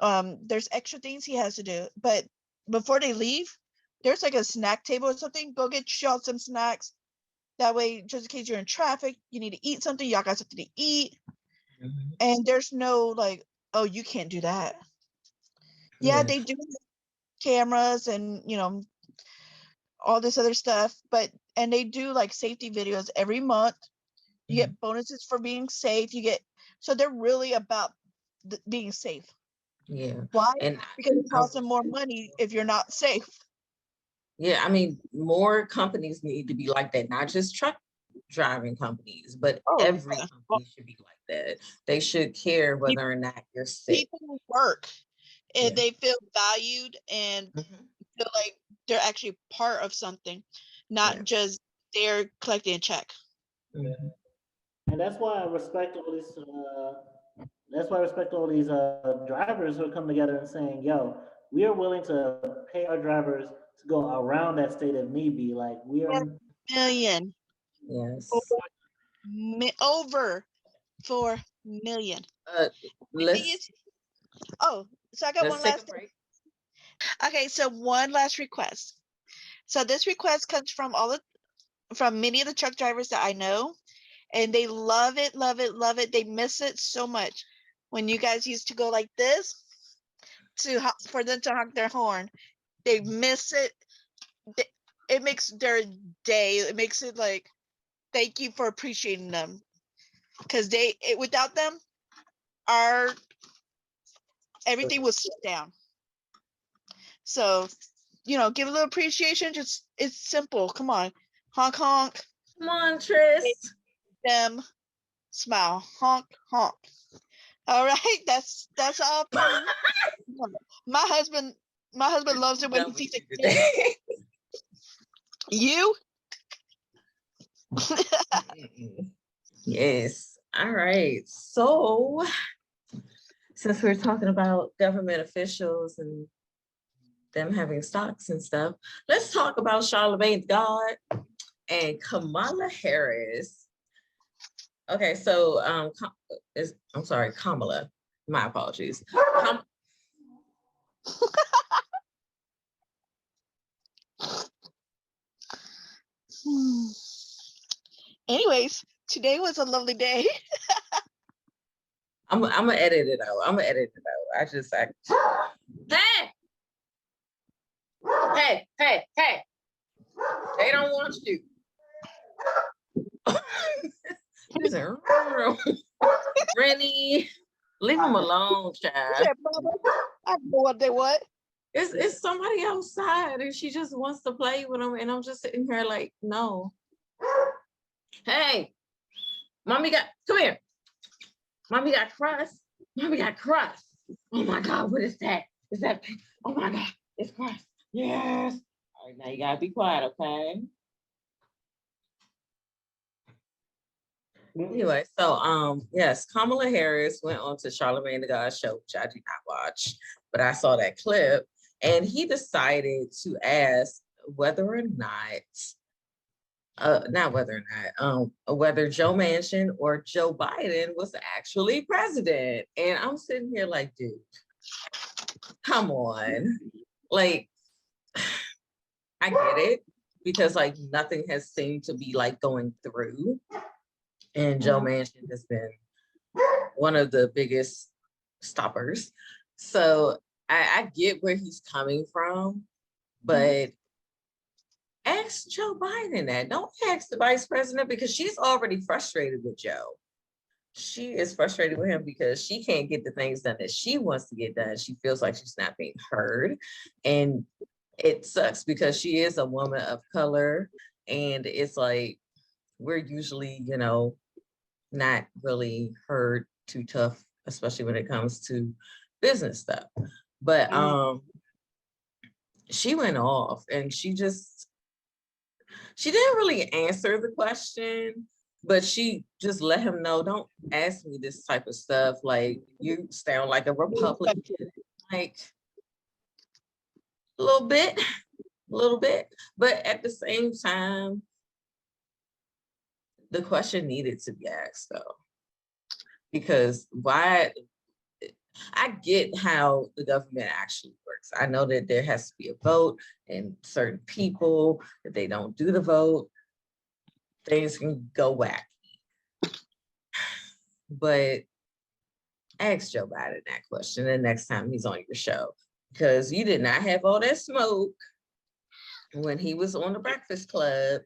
there's extra things he has to do. But before they leave, there's like a snack table or something. Go get y'all some snacks. That way, just in case you're in traffic, you need to eat something, y'all got something to eat. And there's no like, oh, you can't do that. Yeah, they do cameras and all this other stuff, and they do like safety videos every month. You get bonuses for being safe. So they're really about being safe. Yeah. Why? And because it costs them more money if you're not safe. Yeah, I mean, more companies need to be like that, not just truck driving companies, but every company should be like that. They should care whether or not you're safe. People work and they feel valued and feel like they're actually part of something, not just they're collecting a check. And that's why I respect all these. That's why I respect all these drivers who are coming together and saying, "Yo, we are willing to pay our drivers to go around that state if need be. Like we are million. Yes. Over 4 million. So I got one last thing. Okay, so one last request. So this request comes from many of the truck drivers that I know, and they love it, love it, love it. They miss it so much. When you guys used to go like this for them to honk their horn, they miss it. It makes their day. It makes it like, thank you for appreciating them, because without them, everything will sit down. So, give a little appreciation. Just it's simple. Come on, honk honk. Come on, Tryst. Them smile, honk honk. All right, that's all from my husband. My husband loves it when he sees it. You? Yes. All right. So, since we're talking about government officials and them having stocks and stuff, let's talk about Charlemagne God and Kamala Harris. Okay, so I'm sorry, Kamala. My apologies. Anyways, today was a lovely day. I'm gonna edit it out. I just hey. They don't want you. Rennie, leave them alone, child. I don't know what they want. It's somebody outside and she just wants to play with them, and I'm just sitting here like, no. Hey, come here. Mommy got crust. Oh my God, what is that? Is that, oh my God, it's crust. Yes. All right, now you gotta be quiet, okay? Anyway, so yes, Kamala Harris went on to Charlemagne the God show, which I did not watch, but I saw that clip, and he decided to ask whether Joe Manchin or Joe Biden was actually president. And I'm sitting here like, dude, come on. Like, I get it, because like nothing has seemed to be like going through. And Joe Manchin has been one of the biggest stoppers. So I get where he's coming from, but ask Joe Biden that. Don't ask the vice president, because she's already frustrated with Joe. she is frustrated with him because she can't get the things done that she wants to get done. She feels like she's not being heard. And it sucks because she is a woman of color. And it's like, we're usually, not really heard too tough, especially when it comes to business stuff. But she went off and she didn't really answer the question, but she just let him know, don't ask me this type of stuff. Like, you sound like a Republican. Like, a little bit. But at the same time, the question needed to be asked though. Because why? I get how the government actually works. I know that there has to be a vote, and certain people, if they don't do the vote, things can go whack. But ask Joe Biden that question the next time he's on your show, because you did not have all that smoke when he was on the Breakfast Club,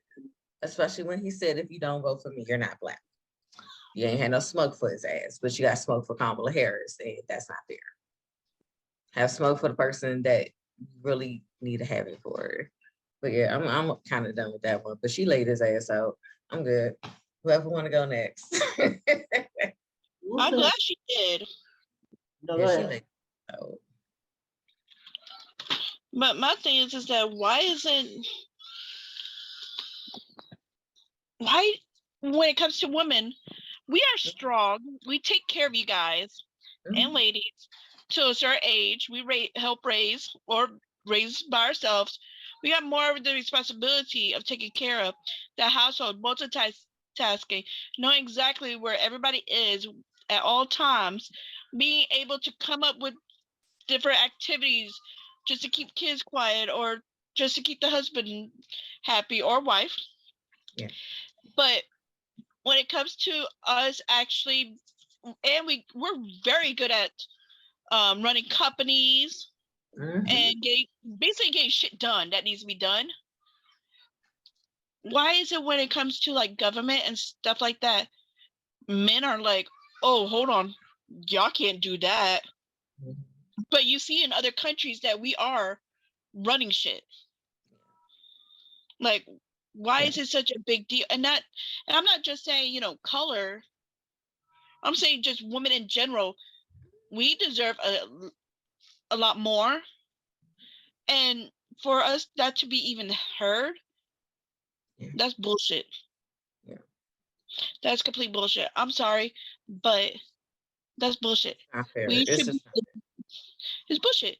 especially when he said, if you don't vote for me, you're not Black. You ain't had no smoke for his ass, but you got smoke for Kamala Harris, and that's not fair. Have smoke for the person that you really need to have it for. But yeah, I'm kind of done with that one. But she laid his ass out. I'm good. Whoever want to go next. I'm glad she did. No, Yeah, go she ahead. laid it out. But my thing is that why when it comes to women, we are strong. We take care of you guys and ladies to a certain age. We help raise or raise by ourselves. We have more of the responsibility of taking care of the household, multitasking, knowing exactly where everybody is at all times, being able to come up with different activities just to keep kids quiet or just to keep the husband happy or wife. Yeah. But when it comes to us actually, and we're very good at running companies and basically getting shit done that needs to be done. Why is it when it comes to like government and stuff like that, men are like, oh, hold on, y'all can't do that. But you see in other countries that we are running shit. Like, why is it such a big deal? And I'm not just saying, color. I'm saying just women in general. We deserve a lot more. And for us not to be even heard, that's bullshit. Yeah. That's complete bullshit. I'm sorry, but that's bullshit. Not fair. We It's should just it's bullshit.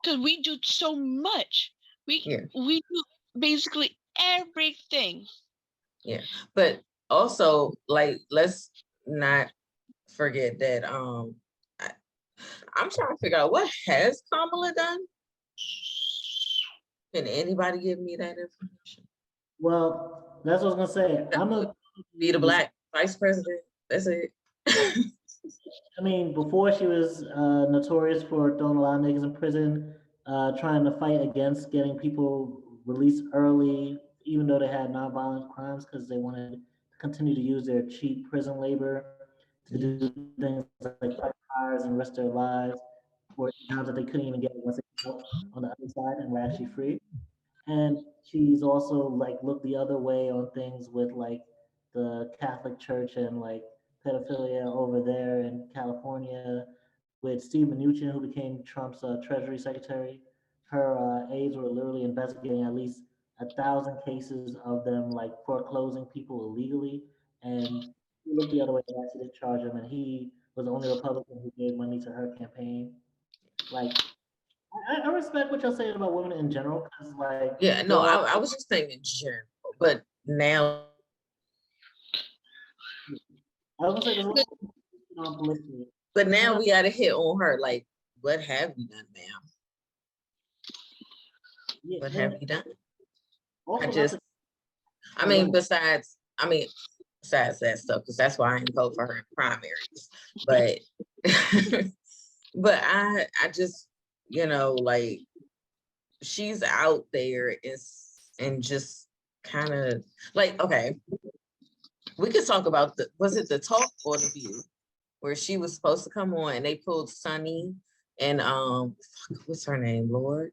Because we do so much. We do basically everything. Yeah. But also, like, let's not forget that I'm trying to figure out, what has Kamala done? Can anybody give me that information? Well, that's what I was gonna say. I'm a Be the Black vice president. That's it. I mean, before she was notorious for throwing a lot of niggas in prison, trying to fight against getting people released early, even though they had nonviolent crimes, because they wanted to continue to use their cheap prison labor to do things like fight fires and risk their lives for jobs that they couldn't even get once they got on the other side and were actually free. And she's also like looked the other way on things with like the Catholic Church and like pedophilia over there in California with Steve Mnuchin, who became Trump's Treasury Secretary. Her aides were literally investigating at least 1,000 cases of them like foreclosing people illegally. And he looked the other way and actually did charge him. And he was the only Republican who gave money to her campaign. Like, I respect what you're saying about women in general because, like, Yeah, no, I was just saying in general, but now I was gonna say there's a lot of publicity. but now we gotta hit on her. Like, what have you done, ma'am? Yeah, What have you done? also, Besides that stuff, because that's why I didn't vote for her in primaries. But but I just, like, she's out there and just kind of like, okay, We could talk about was it the talk or the view where she was supposed to come on and they pulled Sunny and what's her name, Lord?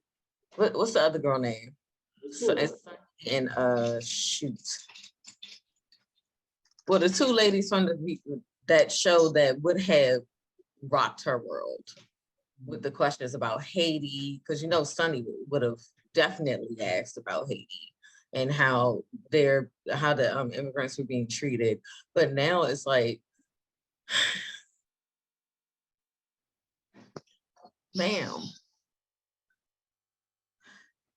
What's the other girl name? It's Sunny and shoot. Well, the two ladies from that show that would have rocked her world with the questions about Haiti, because you know Sunny would have definitely asked about Haiti and how the immigrants were being treated. But now it's like, ma'am,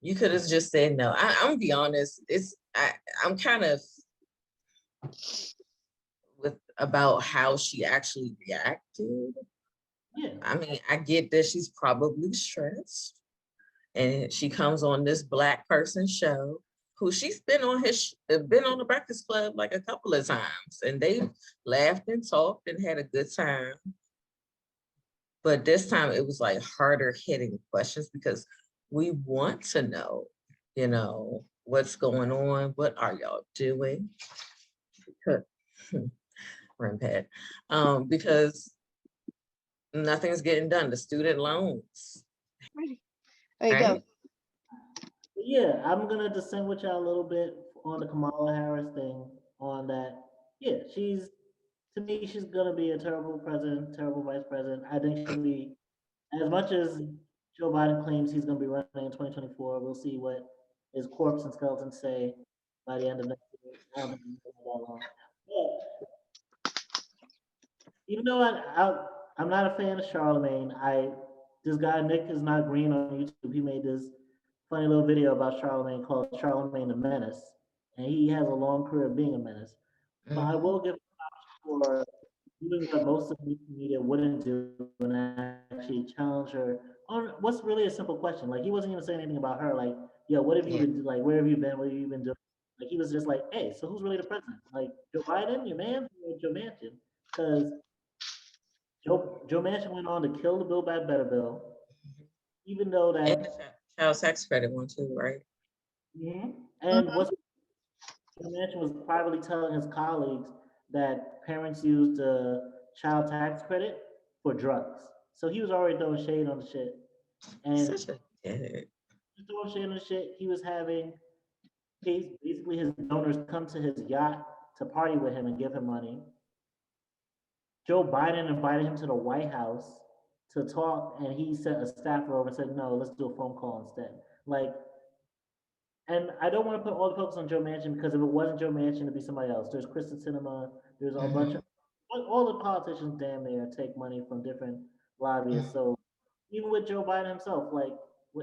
you could have just said no. I'm gonna be honest. I'm kind of with about how she actually reacted. Yeah. I mean, I get that she's probably stressed, and she comes on this Black person show who she's been on the Breakfast Club like a couple of times, and they laughed and talked and had a good time. But this time it was like harder hitting questions because we want to know, what's going on, what are y'all doing? Rampad. Because nothing's getting done. The student loans. There you go. Yeah, I'm gonna dissent with y'all a little bit on the Kamala Harris thing. On that, yeah, to me, she's gonna be a terrible president, terrible vice president. I think she'll be as much as Joe Biden claims he's gonna be running in 2024. We'll see what his corpse and skeletons say by the end of next year. I don't think it's gonna be that long. But even though I'm not a fan of Charlemagne, this guy Nick is not green on YouTube. He made this funny little video about Charlemagne called Charlemagne the Menace, and he has a long career of being a menace. But I will give for doing what most of the media wouldn't do and actually challenge her on what's really a simple question. Like he wasn't even saying anything about her. Like, yo, what have you been like? Where have you been? What have you been doing? Like he was just like, hey, so who's really the president? Like Joe Biden, your man, or Joe Manchin? Because Joe Manchin went on to kill the Build Back Better bill, even though that. And the child tax credit one too, right? Mm-hmm. And what's Joe Manchin was privately telling his colleagues that parents used the child tax credit for drugs. So he was already throwing shade on the shit. And Such a dick. throwing shade on the shit, he was having basically his donors come to his yacht to party with him and give him money. Joe Biden invited him to the White House to talk, and he sent a staffer over and said, "No, let's do a phone call instead." Like, and I don't want to put all the focus on Joe Manchin because if it wasn't Joe Manchin, it'd be somebody else. There's Kristen Sinema. There's a bunch of all the politicians damn near take money from different lobbyists. So even with Joe Biden himself, like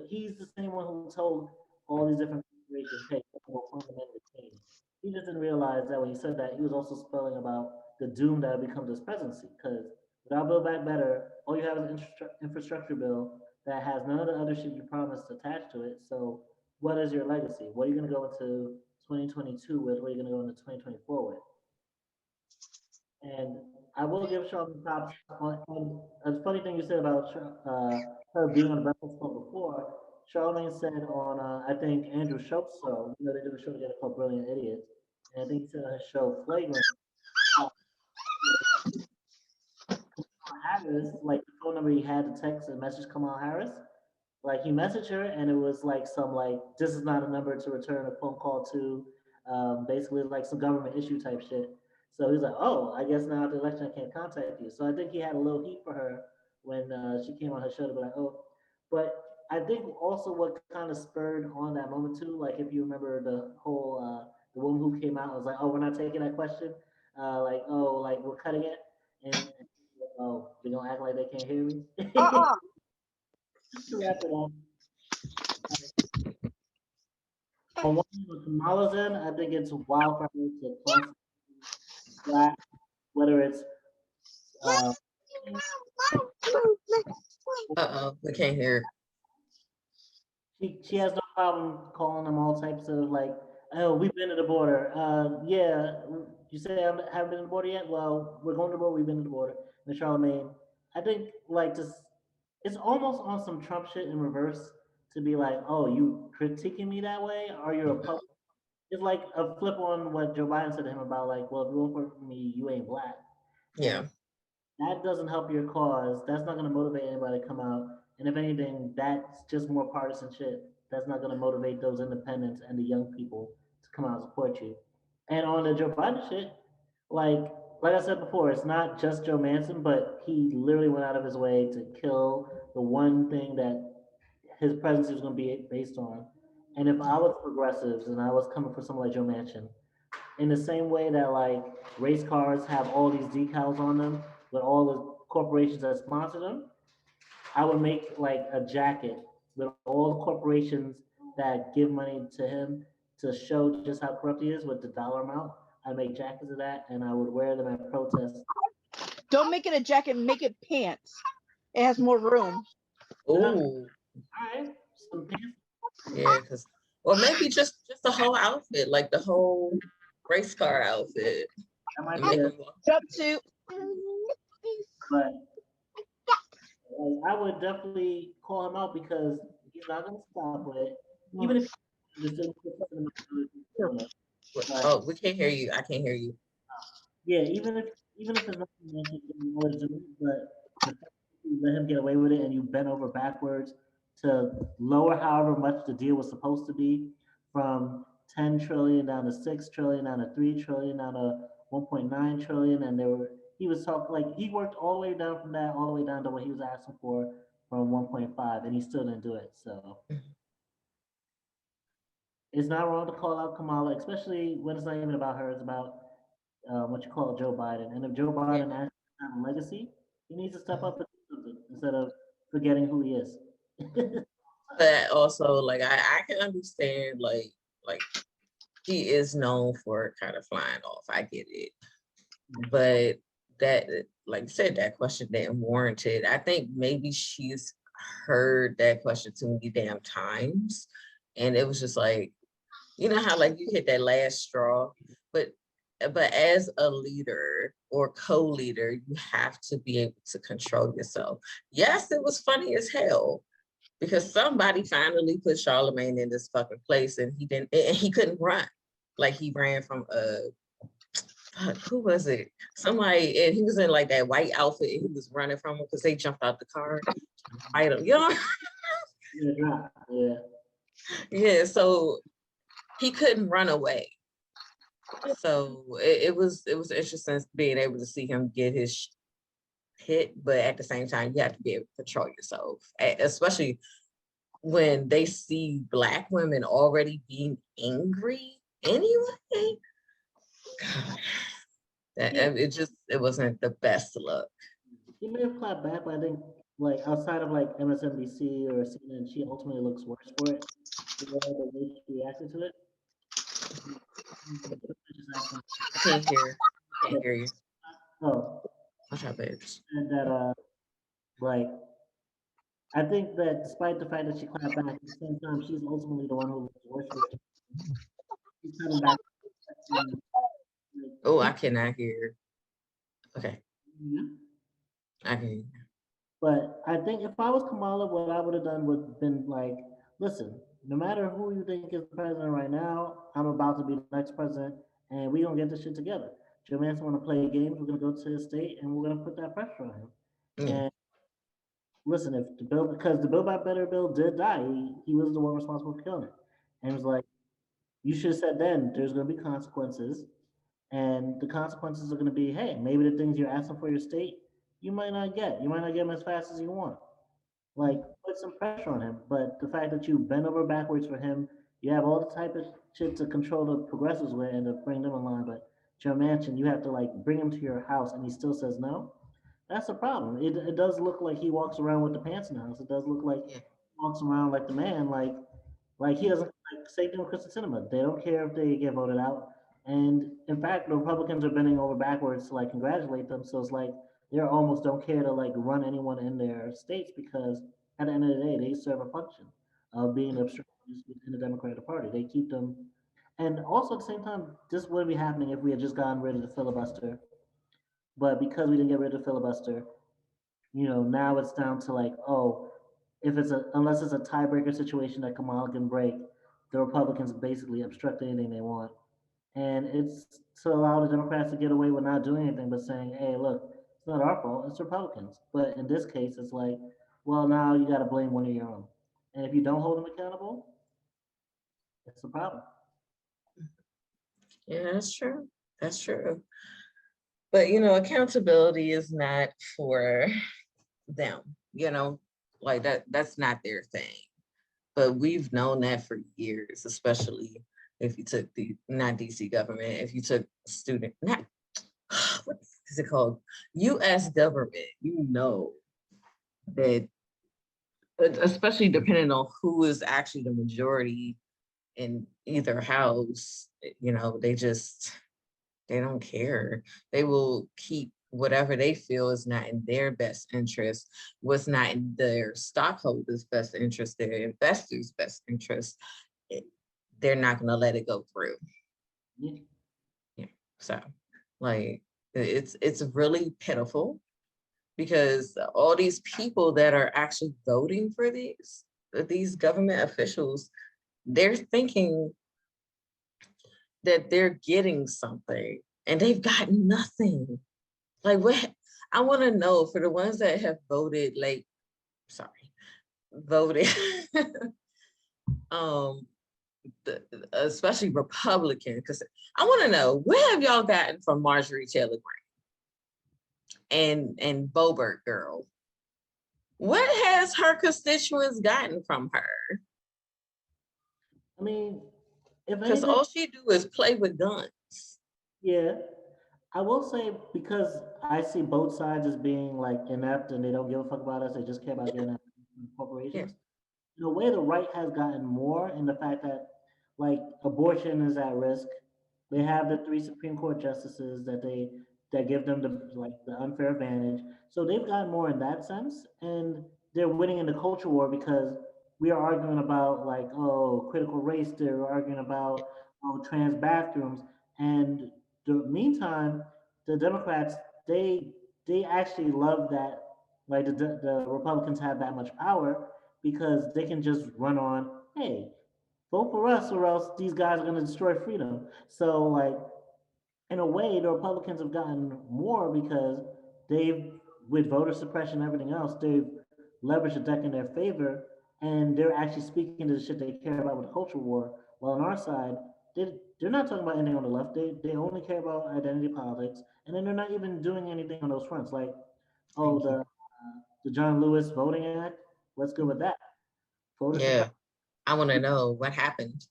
he's the same one who told all these different corporations, "Hey, we'll fundamentally change." He just didn't realize that when he said that, he was also spelling about the doom that would become this presidency. Because without Build Back Better, all you have is an infrastructure bill that has none of the other shit you promised attached to it. So what is your legacy? What are you going to go into 2022 with? What are you going to go into 2024 with? And I will give Charlamagne props on a funny thing you said about her being on the Breakfast Club before. Charlamagne said on I think Andrew Schultz's show, they did a show together called Brilliant Idiots, and I think he said on his show Flagrant, uh, Harris, like the phone number he had to text and message Kamala Harris, like he messaged her and it was like some like this is not a number to return a phone call to, basically like some government issue type shit. So he's like, oh, I guess now after the election I can't contact you. So I think he had a little heat for her when she came on her show to be like, oh, but I think also what kind of spurred on that moment too, like if you remember the whole the woman who came out was like, oh, we're not taking that question, like oh, like we're cutting it, and oh, they gonna act like they can't hear me. To wrap it up, on one hand, with Kamala's end, I think it's wild for her to constantly black, whether it's uh, I can't hear. she has no problem calling them all types of like, oh, we've been to the border. Yeah, you say I haven't been to the border yet. Well, we're going to the border. We've been to the border. And Charlemagne, I think like just it's almost on some Trump shit in reverse to be like, oh, you critiquing me that way? Are you a public? it's like a flip on what Joe Biden said to him about like, well, if you won't vote for me, you ain't black. Yeah. That doesn't help your cause. That's not going to motivate anybody to come out. And if anything, that's just more partisan shit. That's not going to motivate those independents and the young people to come out and support you. And on the Joe Biden shit, like like I said before, it's not just Joe Manson, but he literally went out of his way to kill the one thing that his presidency was going to be based on. And if I was progressives and I was coming for someone like Joe Manchin, in the same way that like race cars have all these decals on them with all the corporations that sponsor them, I would make like a jacket with all the corporations that give money to him to show just how corrupt he is with the dollar amount. I make jackets of that and I would wear them at protests. Don't make it a jacket, make it pants. It has more room. Ooh. All right, some pants. Yeah, because or maybe just the whole outfit, like the whole race car outfit. That might And be make a, them look. Jumpsuit. but I would definitely call him out because he's not going to stop with it. Even if Oh, we can't hear you. I can't hear you. yeah, even if it's not legitimate, but the fact that you let him get away with it and you bent over backwards to lower however much the deal was supposed to be from 10 trillion down to 6 trillion down to 3 trillion down to 1.9 trillion, and he was talking like he worked all the way down from that all the way down to what he was asking for from 1.5, and he still didn't do it. So it's not wrong to call out Kamala, especially when it's not even about her. It's about what you call Joe Biden. And if Joe Biden Yeah. actually has a legacy, he needs to step up and do something instead of forgetting who he is. But also, like I can understand, like he is known for kind of flying off. I get it, but that, like you said, that question didn't warrant it. I think maybe she's heard that question too many damn times, and it was just like, you know how like you hit that last straw, but as a leader or co-leader, you have to be able to control yourself. Yes, it was funny as hell because somebody finally put Charlemagne in this fucking place and he didn't, and he couldn't run. Like he ran from who was it? Somebody, and he was in like that white outfit and he was running from him because they jumped out the car to fight him. You know? Yeah. Yeah, so he couldn't run away. So it was interesting being able to see him get his hit, but at the same time, you have to be able to control yourself, especially when they see Black women already being angry anyway. God, it wasn't the best look. He may have clapped back, but I think like outside of like MSNBC or CNN, she ultimately looks worse for it. The way she reacted to it. I can't hear you. Oh, What's up, bitch? and that like I think that despite the fact that she clapped back, at the same time she's ultimately the one who looks worse for it. She's coming back. Oh, I cannot hear. Okay, Yeah. I can hear you. But I think if I was Kamala, what I would have done would have been like, listen, no matter who you think is president right now, I'm about to be the next president, and we gonna get this shit together. Joe Manson want to play games. We're gonna go to his state, and we're gonna put that pressure on him. Yeah. And listen, if the bill, because the Build Back Better bill did die, he was the one responsible for killing it, and it was like, you should have said then there's gonna be consequences, and the consequences are gonna be, hey, maybe the things you're asking for your state, you might not get. You might not get them as fast as you want. Like put some pressure on him. But the fact that you bend over backwards for him, you have all the type of shit to control the progressives with and to bring them in line. But Joe Manchin, you have to like bring him to your house, and he still says no. That's a problem. It does look like he walks around with the pants in the house. It does look like he walks around like the man, like he doesn't like same thing with Kristen Cinema. They don't care if they get voted out. And in fact, the Republicans are bending over backwards to like congratulate them. So it's like they almost don't care to like run anyone in their states because at the end of the day, they serve a function of being obstructionists in the Democratic Party. They keep them, and also at the same time, this would be happening if we had just gotten rid of the filibuster. But because we didn't get rid of the filibuster, now it's down to like, oh, if it's unless it's a tiebreaker situation that Kamala can break the Republicans basically obstruct anything they want. And it's to allow the Democrats to get away with not doing anything but saying, hey, look, it's not our fault, it's Republicans. But in this case, it's like, well, now you got to blame one of your own. And if you don't hold them accountable, it's a problem. Yeah, that's true. That's true. But accountability is not for them, like that's not their thing. But we've known that for years, especially if you took the not DC government, if you took student, not what is it called? US government, that especially depending on who is actually the majority in either house, they don't care. They will keep whatever they feel is not in their best interest, what's not in their stockholders' best interest, their investors' best interest. They're not going to let it go through. Yeah. Yeah. So, like, it's really pitiful because all these people that are actually voting for these government officials, they're thinking that they're getting something and they've gotten nothing. Like, what I want to know for the ones that have voted, voted, especially Republican, because I want to know, what have y'all gotten from Marjorie Taylor Greene and Boebert girl? What has her constituents gotten from her? I mean, if Because anything, all she do is play with guns. yeah, I will say because I see both sides as being like inept and they don't give a fuck about us. They just care about Yeah, getting at yeah, corporations. In a way, the right has gotten more in the fact that like abortion is at risk. They have the three Supreme Court justices that give them the unfair advantage. So they've gotten more in that sense, and they're winning in the culture war because we are arguing about like critical race. They're arguing about trans bathrooms, and the meantime, the Democrats they actually love that like the Republicans have that much power because they can just run on, hey, vote for us or else these guys are going to destroy freedom. So like in a way, the Republicans have gotten more because they've, with voter suppression and everything else, they've leveraged the deck in their favor, and they're actually speaking to the shit they care about with the culture war. While on our side, they're not talking about anything on the left. They only care about identity politics, and then they're not even doing anything on those fronts. Like, oh, thank you. the John Lewis Voting Act. What's good with that? Voter Yeah, suppression. I want to know what happened.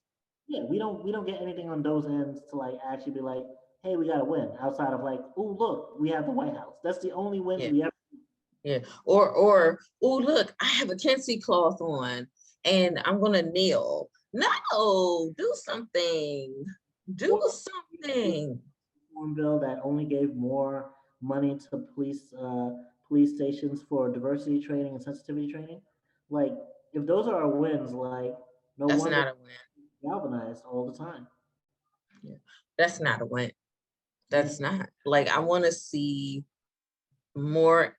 Yeah, we don't get anything on those ends to like actually be like, hey, we got to win outside of like, oh look, we have the White House. That's the only wins Yeah, we ever. yeah. Or oh look, I have a Kensey cloth on and I'm gonna kneel. No, do something. Do Or something. reform bill that only gave more money to police stations for diversity training and sensitivity training. Like, if those are our wins, like, no That's wonder not a win. galvanized all the time. Yeah. That's not a win. Yeah. That's not. Like, I want to see more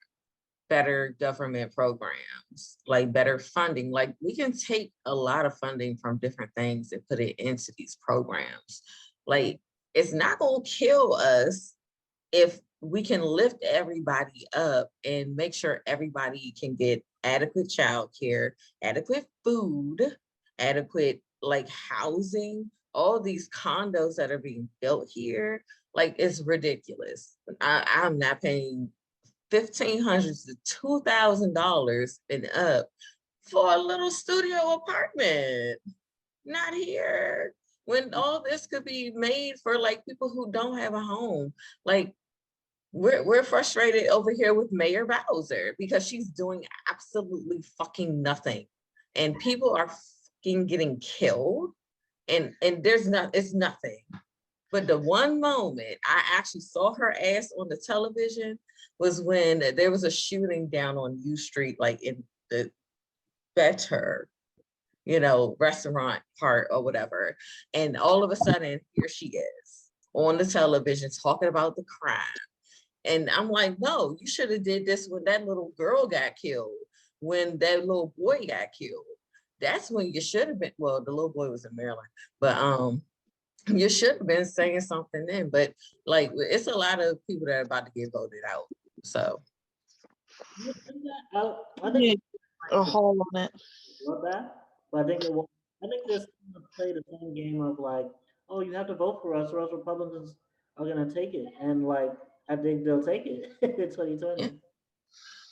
better government programs, like better funding. Like, we can take a lot of funding from different things and put it into these programs. Like, it's not going to kill us if we can lift everybody up and make sure everybody can get adequate childcare, adequate food, adequate like housing. All these condos that are being built here, like, it's ridiculous. I'm not paying $1,500 to $2,000 and up for a little studio apartment. Not here. When all this could be made for like people who don't have a home. Like, we're frustrated over here with Mayor Bowser because she's doing absolutely fucking nothing. And people are fucking getting killed. And it's nothing. But the one moment I actually saw her ass on the television was when there was a shooting down on U Street, like in the Better, restaurant part or whatever. And all of a sudden, here she is on the television talking about the crime. And I'm like, no, you should have did this when that little girl got killed, when that little boy got killed. that's when you should have been, well, the little boy was in Maryland, but you should have been saying something then. But like, it's a lot of people that are about to get voted out. So I think Yeah, a hole on it. love that, but I think I think they're still gonna play the same game of like, oh, you have to vote for us, or else Republicans are gonna take it, and like I think they'll take it in yeah. 2020.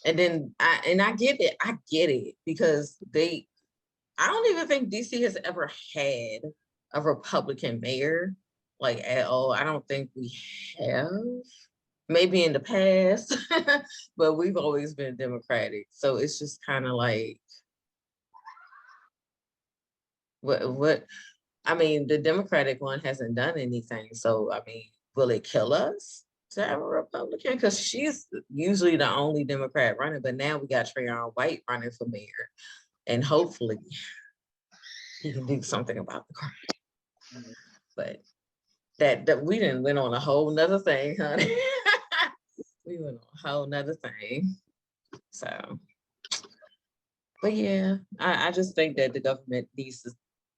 And then I get it because I don't even think DC has ever had a Republican mayor, like at all. I don't think we have. Maybe in the past, but we've always been Democratic. So it's just kind of like what I mean, the Democratic one hasn't done anything. So I mean, will it kill us to have a Republican? Because she's usually the only Democrat running, but now we got Trayon White running for mayor, and hopefully he can do something about the crime. But that we didn't went on a whole nother thing, honey. We went on a whole nother thing. So, but yeah, I just think that the government needs to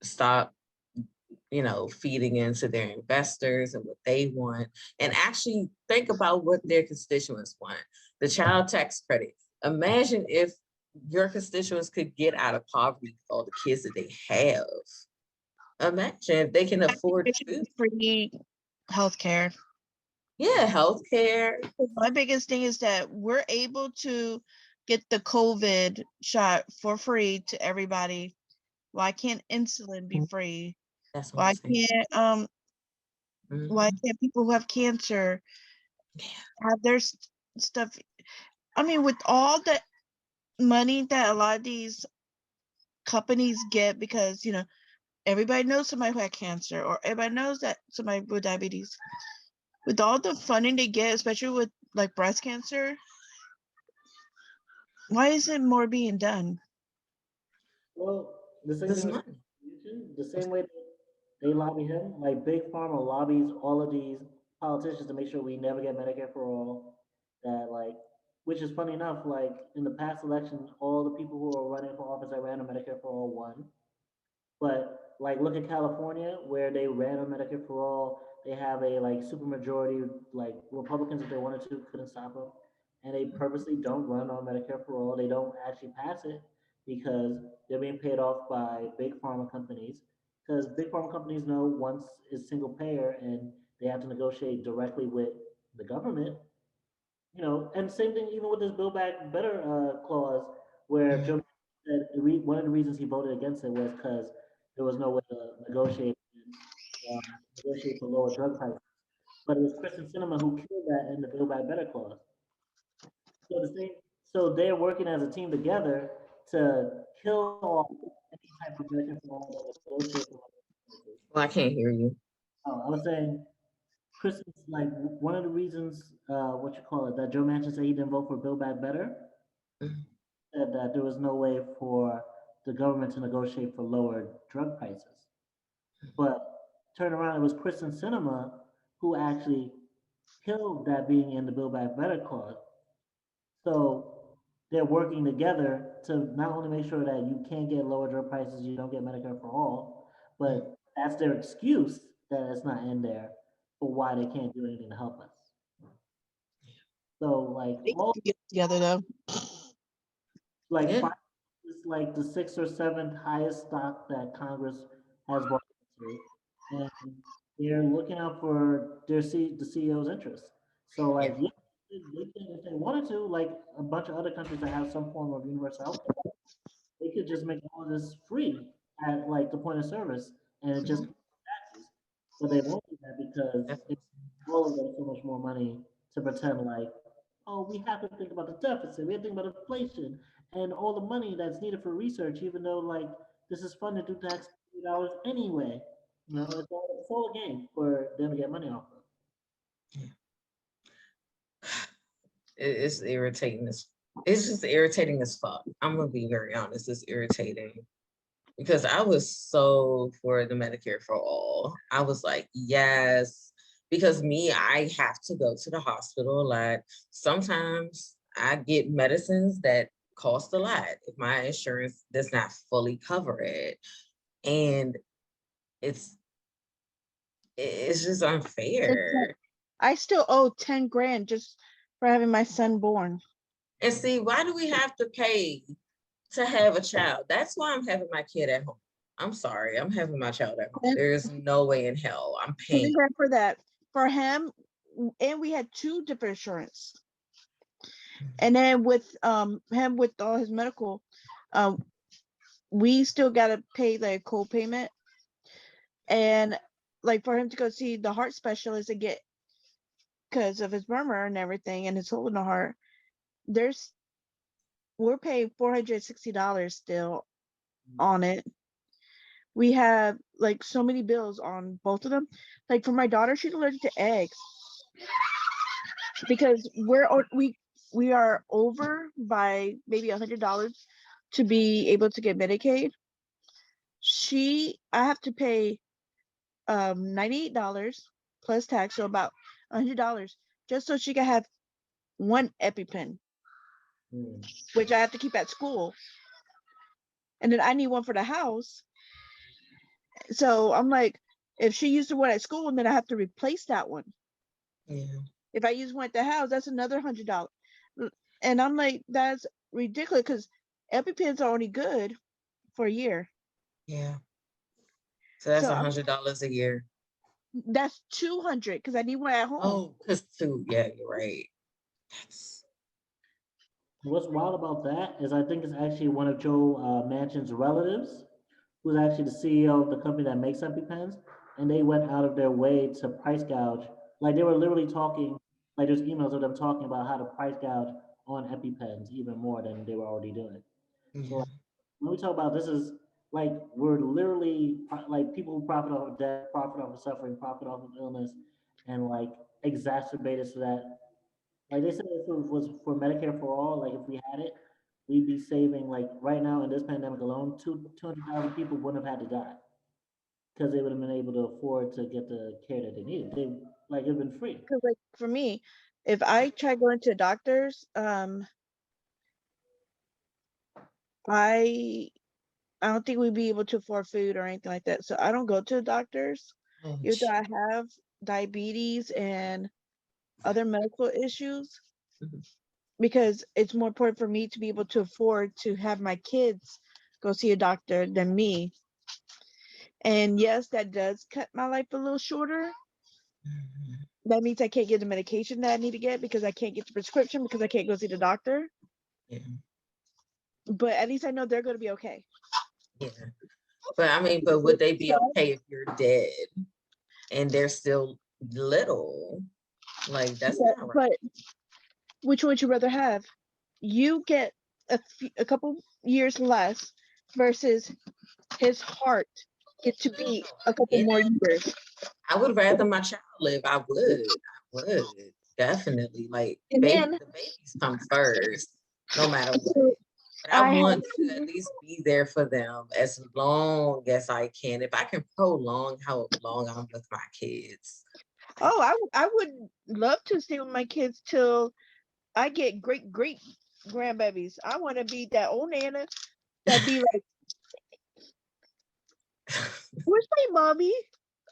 stop, feeding into their investors and what they want, and actually think about what their constituents want. The child tax credit. Imagine if your constituents could get out of poverty with all the kids that they have. Imagine if they can afford food. Free healthcare. Yeah, healthcare. My biggest thing is that we're able to get the COVID shot for free to everybody. Why can't insulin be free? That's what I'm saying. Why can't people who have cancer have their stuff? I mean, with all the money that a lot of these companies get, because everybody knows somebody who had cancer, or everybody knows that somebody with diabetes. With all the funding they get, especially with like breast cancer, why isn't more being done? Well, the same This thing money. the same way they lobby him, like Big Pharma lobbies all of these politicians to make sure we never get Medicare for all. That like, which is funny enough, like in the past election, all the people who are running for office that ran on Medicare for all won. But like, look at California, where they ran on Medicare for all. They have a like super majority, like Republicans, if they wanted to, couldn't stop them, and they purposely don't run on Medicare for all. They don't actually pass it because they're being paid off by big pharma companies. Because big pharma companies know once it's single payer and they have to negotiate directly with the government, and same thing even with this Build Back Better clause, where Joe said one of the reasons he voted against it was because there was no way to negotiate for lower drug prices. But it was Kristen Sinema who killed that in the Build Back Better clause. So so they're working as a team together to kill off any type of benefit for all that negotiate for. Well, I can't hear you. Oh, I was saying Kristen's like one of the reasons, what you call it, that Joe Manchin said he didn't vote for Build Back Better, said that there was no way for the government to negotiate for lower drug prices. But turn around, it was Kristen Sinema who actually killed that being in the Build Back Better clause. So they're working together to not only make sure that you can't get lower drug prices, you don't get Medicare for all, but that's their excuse that it's not in there for why they can't do anything to help us. So like They all get together though. like Yeah. is like the sixth or seventh highest stock that Congress has bought into, and they're looking out for the CEO's interests. So like, yeah, they can, if they wanted to, like a bunch of other countries that have some form of universal health care, they could just make all of this free at like the point of service, and it just taxes. But they won't do that because it all of them so much more money to pretend like, oh, we have to think about the deficit, we have to think about inflation, and all the money that's needed for research, even though like this is funded through taxpayer dollars anyway. It's all a game for them to get money off of. It's irritating. It's just irritating as fuck. I'm gonna be very honest. It's irritating because I was so for the Medicare for all. I was like, yes, because I have to go to the hospital a lot. Sometimes I get medicines that cost a lot if my insurance does not fully cover it. And it's just unfair. I still owe 10 grand just for having my son born. And see, why do we have to pay to have a child? That's why I'm having my kid at home. I'm sorry, I'm having my child at home. There's no way in hell I'm 10 paying. grand for that for him, and we had 2 different insurance. And then with him with all his medical, we still gotta pay like co-payment, and like for him to go see the heart specialist and get, because of his murmur and everything and his hole in the heart, we're paying $460 still on it. We have like so many bills on both of them. Like for my daughter, she's allergic to eggs because we are over by maybe $100 to be able to get Medicaid. I have to pay $98 plus tax, so about $100 just so she can have one EpiPen, which I have to keep at school, and then I need one for the house. So I'm like, if she used the one at school, then I have to replace that one. Yeah. If I use one at the house, that's another $100. And I'm like, that's ridiculous because EpiPens are only good for a year. Yeah. So that's $100 a year. That's $200 because I need one at home. Oh, because 2, yeah, you're right. What's wild about that is I think it's actually one of Joe Manchin's relatives, who's actually the CEO of the company that makes EpiPens, and they went out of their way to price gouge. Like they were literally talking, like there's emails of them talking about how to price gouge on EpiPens even more than they were already doing. Yeah. So like, when we talk about this is like we're literally like people who profit off of death, profit off of suffering, profit off of illness, and like exacerbated so that like they said if it was for Medicare for all, like if we had it, we'd be saving like right now in this pandemic alone, 200,000 people wouldn't have had to die because they would have been able to afford to get the care that they needed. They like it'd been free. Because like for me, if I try going to doctors, I don't think we'd be able to afford food or anything like that. So I don't go to the doctors, even though I have diabetes and other medical issues, because it's more important for me to be able to afford to have my kids go see a doctor than me. And yes, that does cut my life a little shorter. That means I can't get the medication that I need to get because I can't get the prescription because I can't go see the doctor. Yeah. But at least I know they're going to be okay. Yeah. But I mean, but would they be okay if you're dead and they're still little? Like that's not right. But which would you rather have? You get a couple years less versus his heart get to be a couple more years. I would rather my child live. I would definitely. Like And then, the babies come first, no matter what. But I want to at least be there for them as long as I can. If I can prolong how long I'm with my kids. Oh, I would love to stay with my kids till I get great grandbabies. I want to be that old nana that be like, "Where's my mommy?"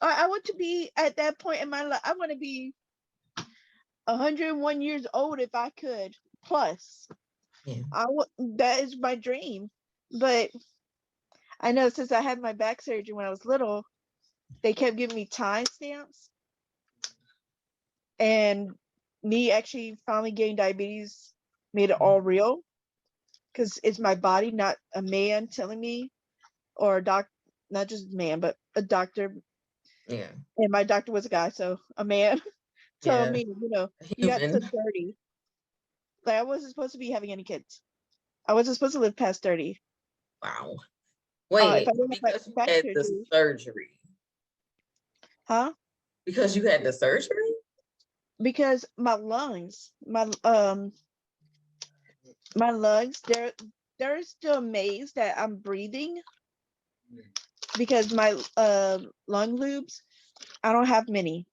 I want to be at that point in my life. I want to be 101 years old if I could. Plus, Yeah. that is my dream. But I know since I had my back surgery when I was little, they kept giving me time stamps. And me actually finally getting diabetes made it all real. Because it's my body, not a man telling me, or a doc, not just man, but a doctor. Yeah. And my doctor was a guy, so a man telling me, you got to 30. Like I wasn't supposed to be having any kids. I wasn't supposed to live past 30. Wow. Wait, because you had the surgery. Huh? Because you had the surgery? Because my lungs, my lungs, they're still amazed that I'm breathing because my lung loops, I don't have many.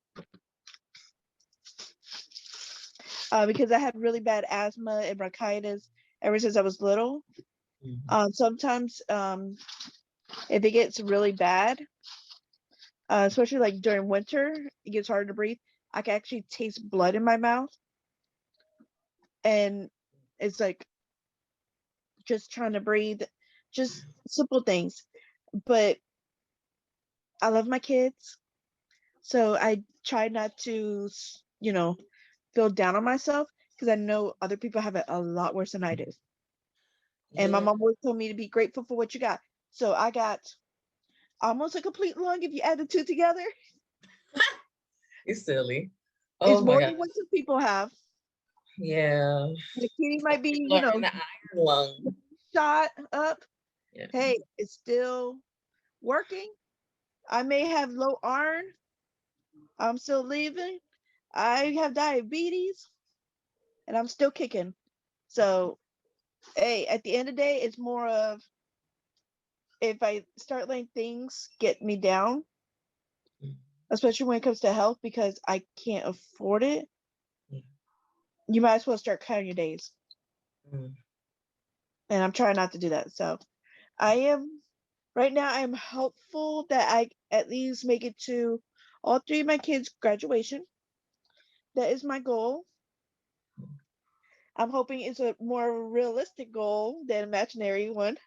Because I had really bad asthma and bronchitis ever since I was little. Sometimes if it gets really bad, especially like during winter, it gets harder to breathe. I can actually taste blood in my mouth, and it's like just trying to breathe, just simple things. But I love my kids, so I try not to, feel down on myself because I know other people have it a lot worse than I do. And my Yeah, mom always told me to be grateful for what you got. So I got almost a complete lung if you add the two together. it's silly. It's Oh my more God. than what some people have. Yeah. The kitty Some might be, people are in the iron lung. shot up. Yeah. Hey, it's still working. I may have low iron. I'm still living. I have diabetes and I'm still kicking. So, hey, at the end of the day, it's more of if I start letting things get me down, especially when it comes to health, because I can't afford it, Yeah. you might as well start counting your days. Mm. And I'm trying not to do that. So I am right now I'm hopeful that I at least make it to all three of my kids' graduation. That is my goal. I'm hoping it's a more realistic goal than imaginary one.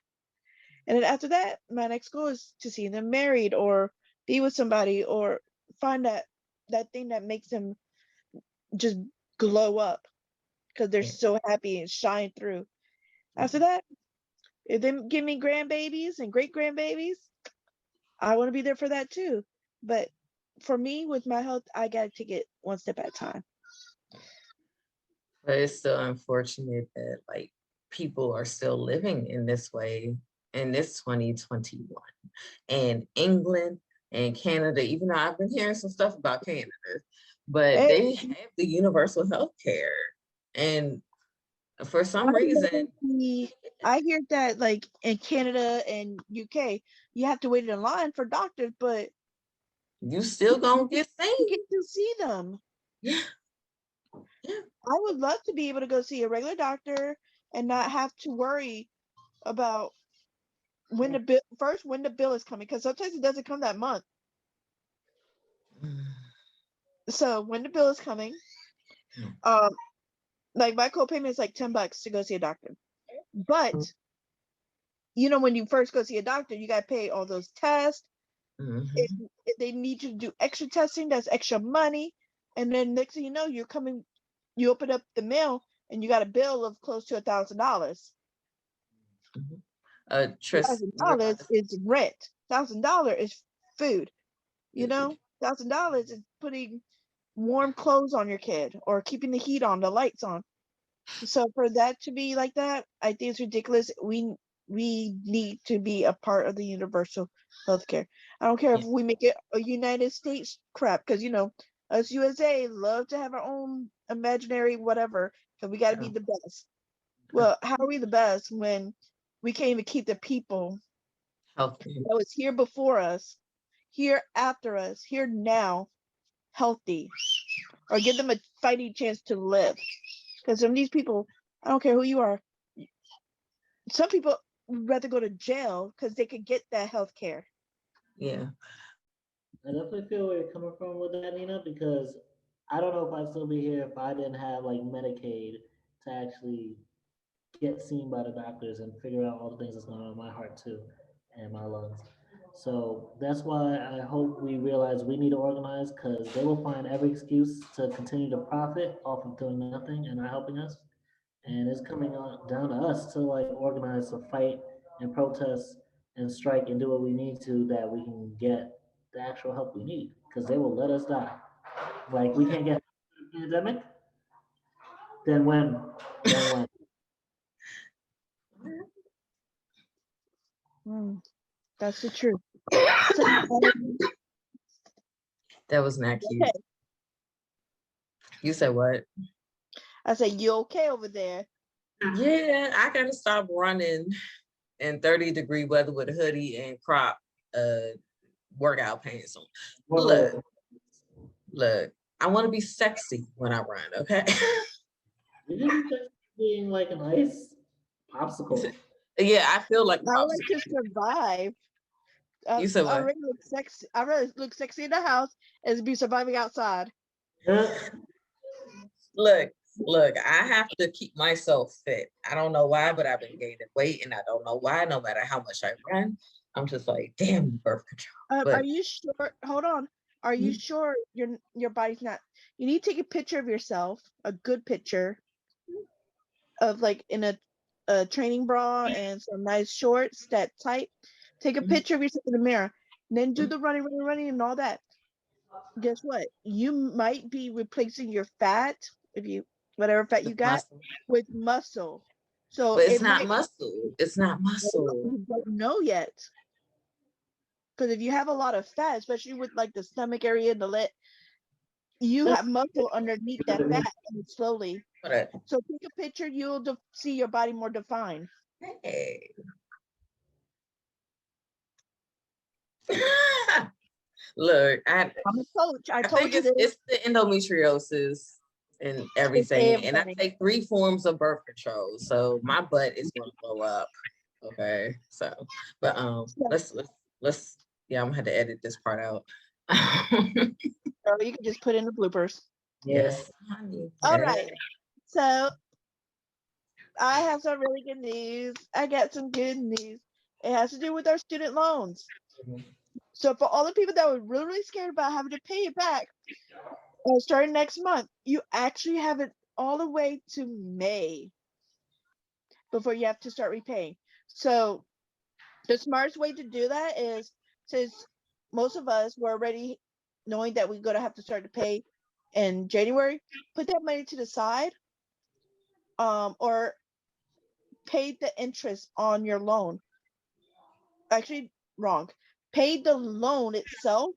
And then after that, my next goal is to see them married or be with somebody or find that thing that makes them just glow up because they're Yeah. so happy and shine through. After that, if they give me grandbabies and great grandbabies, I want to be there for that too. But for me, with my health, I gotta take it one step at a time. But it's still unfortunate that like people are still living in this way in this 2021. And England and Canada, even though I've been hearing some stuff about Canada, but Hey, they have the universal health care. And for I some reason, I hear that like in Canada and UK, you have to wait in line for doctors, but you still gonna get you seen. get to see them. Yeah, yeah. I would love to be able to go see a regular doctor and not have to worry about when the bill is coming because sometimes it doesn't come that month. So when the bill is coming, um, like my copayment is like $10 to go see a doctor. But when you first go see a doctor, you gotta pay all those tests. If they need you to do extra testing, that's extra money. And then next thing you know, you open up the mail and you got a bill of close to $1,000. Tryst, you're about $1,000 to. is rent. $1,000 is food. $1,000 is putting warm clothes on your kid or keeping the heat on, the lights on. So for that to be like that, I think it's ridiculous. We need to be a part of the universal healthcare. I don't care if Yeah. we make it a United States crap, because us USA love to have our own imaginary whatever, because we got to be the best. Well, how are we the best when we can't even keep the people Healthy. that was here before us, here after us, here now, healthy, or give them a fighting chance to live? Because some of these people, I don't care who you are, some people would rather go to jail because they could get that health care. Yeah. I definitely feel where you're coming from with that, Nina, because I don't know if I'd still be here if I didn't have like Medicaid to actually get seen by the doctors and figure out all the things that's going on in my heart too and my lungs. So that's why I hope we realize we need to organize because they will find every excuse to continue to profit off of doing nothing and not helping us. And it's coming on down to us to like organize a fight and protest and strike and do what we need to that we can get the actual help we need because they will let us die. Like we can't get a pandemic, then when? Then when? That's the truth. So, That was not cute. okay. You said what? I said, you okay over there? Yeah, I gotta stop running in 30-degree weather with a hoodie and crop workout pants on. Look, look, I want to be sexy when I run, okay? You just being like an ice Popsicle. Yeah, I feel like I like to popsicle. survive. You said I what? already look sexy. I rather look sexy in the house as be surviving outside. Look, look, I have to keep myself fit. I don't know why, but I've been gaining weight and I don't know why, no matter how much I run. I'm just like, damn, birth control. Are But you sure? Hold on. Are you Mhm. sure your body's not? You need to take a picture of yourself, a good picture of like in a training bra and some nice shorts that tight. Take a picture of yourself in the mirror. Then do the running, and all that. Guess what? You might be replacing your fat, if you whatever fat you with got, muscle. with muscle. So But it's it not might muscle. It's not muscle. you don't know yet. Because if you have a lot of fat, especially with like the stomach area and the leg, you have muscle underneath that fat and slowly. But So take a picture, you'll see your body more defined. hey. Look, I'm a coach. I I told think you this. it's the endometriosis and It's everything. And I everything. take 3 forms of birth control. So my butt is gonna blow up. Okay. So but So, let's yeah, I'm gonna have to edit this part out. or you can just put in the bloopers. Yes, honey. All Yes. right. So I have some really good news. I got some good news. It has to do with our student loans. Mhm. So for all the people that were really scared about having to pay it back, starting next month, you actually have it all the way to May before you have to start repaying. So the smartest way to do that is, since most of us were already knowing that we're going to have to start to pay in January, put that money to the side, or pay the interest on your loan. Actually, wrong. Pay the loan itself,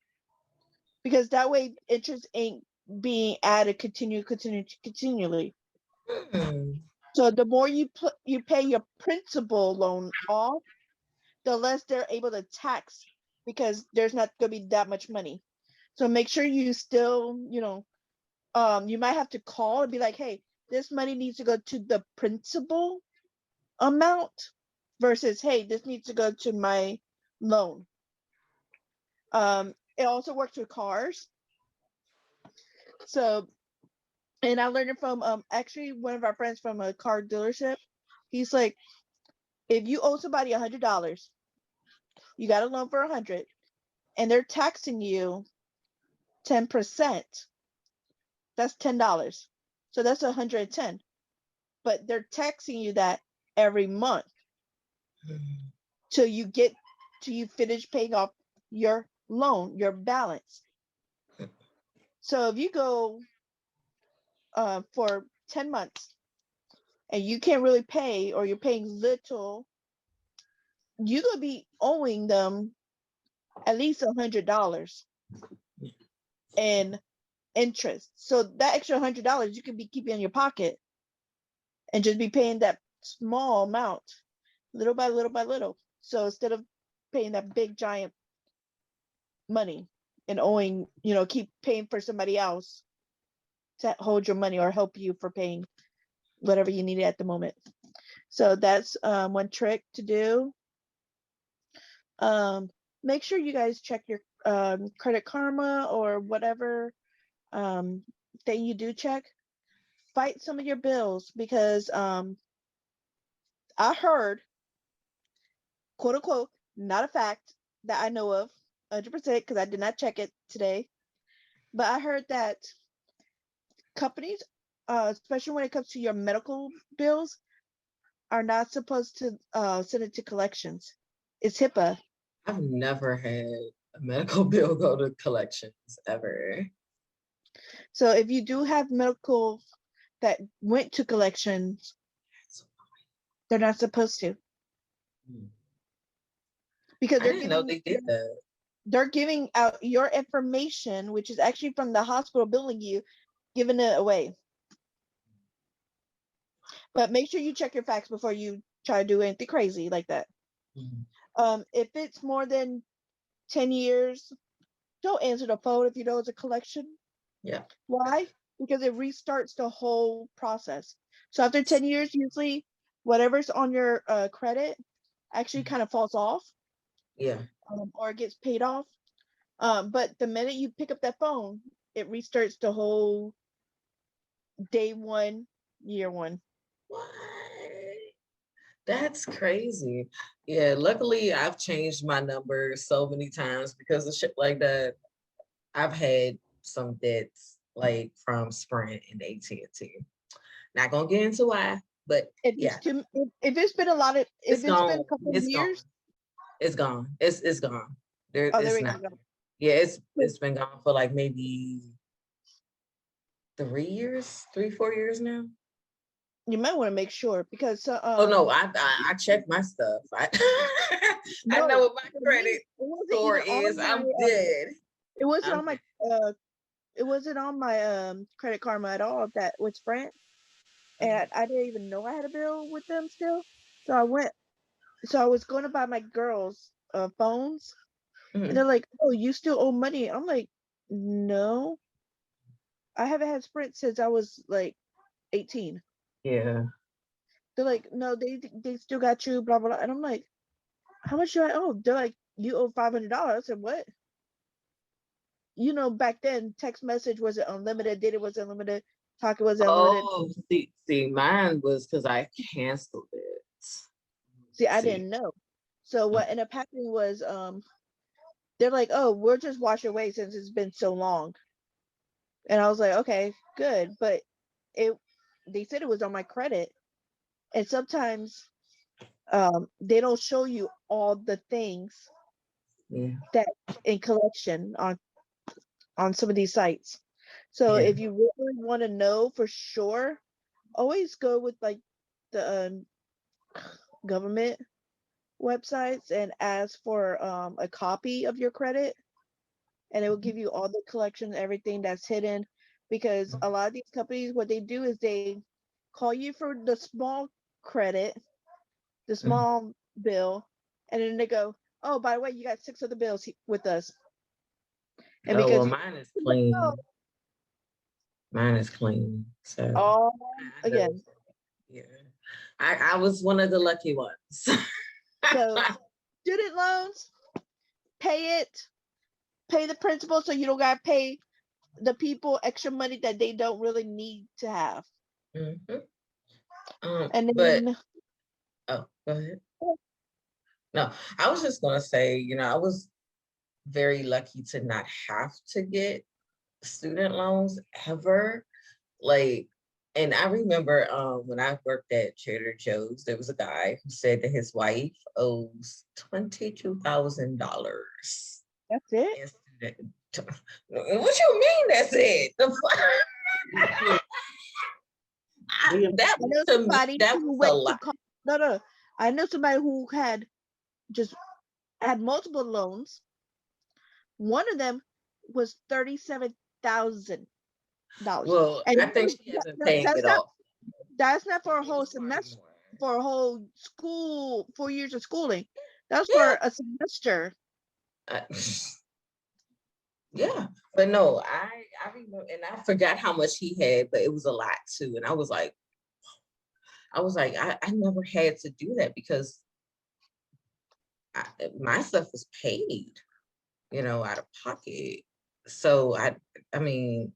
because that way interest ain't being added continually. Hmm. So the more you pay your principal loan off, the less they're able to tax, because there's not going to be that much money. So make sure you still, you might have to call and be like, hey, this money needs to go to the principal amount versus, hey, this needs to go to my loan. It also works with cars. So, and I learned it from actually one of our friends from a car dealership. He's like, if you owe somebody $100, you got a loan for 100, and they're taxing you 10%. That's $10. So that's 110. But they're taxing you that every month till you finish paying off your loan, your balance. So if you go for 10 months and you can't really pay, or you're paying little, you're gonna be owing them at least $100 in interest. So that extra $100 you could be keeping in your pocket and just be paying that small amount, little by little by little. So instead of paying that big giant money and owing, keep paying for somebody else to hold your money or help you for paying whatever you need at the moment. So that's one trick to do. Make sure you guys check your Credit Karma or whatever thing you do check. Fight some of your bills, because I heard, quote unquote, not a fact that I know of 100%, because I did not check it today, but I heard that companies, especially when it comes to your medical bills, are not supposed to send it to collections. It's HIPAA. I've never had a medical bill go to collections ever. So if you do have medical that went to collections, they're not supposed to, because I didn't know they did that. they're giving out your information, which is actually from the hospital billing you, giving it away. But make sure you check your facts before you try to do anything crazy like that. If it's more than 10 years, don't answer the phone if you know it's a collection. Yeah. Why? Because it restarts the whole process. So after 10 years, usually whatever's on your credit actually kind of falls off, Yeah. or it gets paid off. But the minute you pick up that phone, it restarts the whole day one, year one. What? That's crazy. Yeah, luckily I've changed my number so many times because of shit like that. I've had some debts like from Sprint and AT&T. Not gonna get into why, but If yeah, if it's been a lot of, it's if it's been gone. a couple of It's gone. years, It's gone. It's gone. There, oh, there it's we not. go. Yeah, it's been gone for like maybe 3 years, 3, 4 years now. You might want to make sure because Oh no, I check my stuff. I I no, know what my for me, credit it wasn't score even is. on my I'm good. it wasn't I'm on my good. it wasn't on my Credit Karma at all, that with Sprint, and I didn't even know I had a bill with them still. So I was going to buy my girls phones, and Mhm. they're like, "Oh, you still owe money?" I'm like, "No, I haven't had Sprint since I was like 18." Yeah. They're like, "No, they still got you, blah blah blah," and I'm like, "How much do I owe?" They're like, "You owe $500." I said, "What?" Back then, text message wasn't unlimited, data was unlimited, talking was unlimited. Oh, see, mine was because I canceled it. See, I See. didn't know. So what ended up happening was, they're like, "Oh, we'll just wash it away since it's been so long." And I was like, "Okay, good." But it, they said it was on my credit, and sometimes they don't show you all the things Yeah. that in collection on some of these sites. So Yeah. if you really want to know for sure, always go with like the government websites and ask for a copy of your credit, and it will give you all the collection, everything that's hidden, because a lot of these companies, what they do is they call you for the small credit, the Mm. small bill, and then they go, "Oh, by the way, you got 6 other bills with us," and Oh well, because mine is clean. Mine is clean. So all I know. again, Yeah. I was one of the lucky ones. so student loans, pay it, pay the principal, so you don't gotta pay the people extra money that they don't really need to have. Mhm. And But then oh, go ahead. No, I was just gonna say, I was very lucky to not have to get student loans ever. Like, and I remember when I worked at Trader Joe's, there was a guy who said that his wife owes $22,000 that's it. in student. What you mean that's it? The that I know to me, somebody that who was a went to lot. no, no. I know somebody who just had multiple loans. One of them was $37,000, Well, and I think she has been paying it off. that's not for a It whole was probably semester, more. for a whole school, 4 years of schooling. That's Yeah. for a semester. I- yeah, but no, I remember, and I forgot how much he had, but it was a lot too. And I was like, I never had to do that because my stuff was paid, out of pocket. So I mean,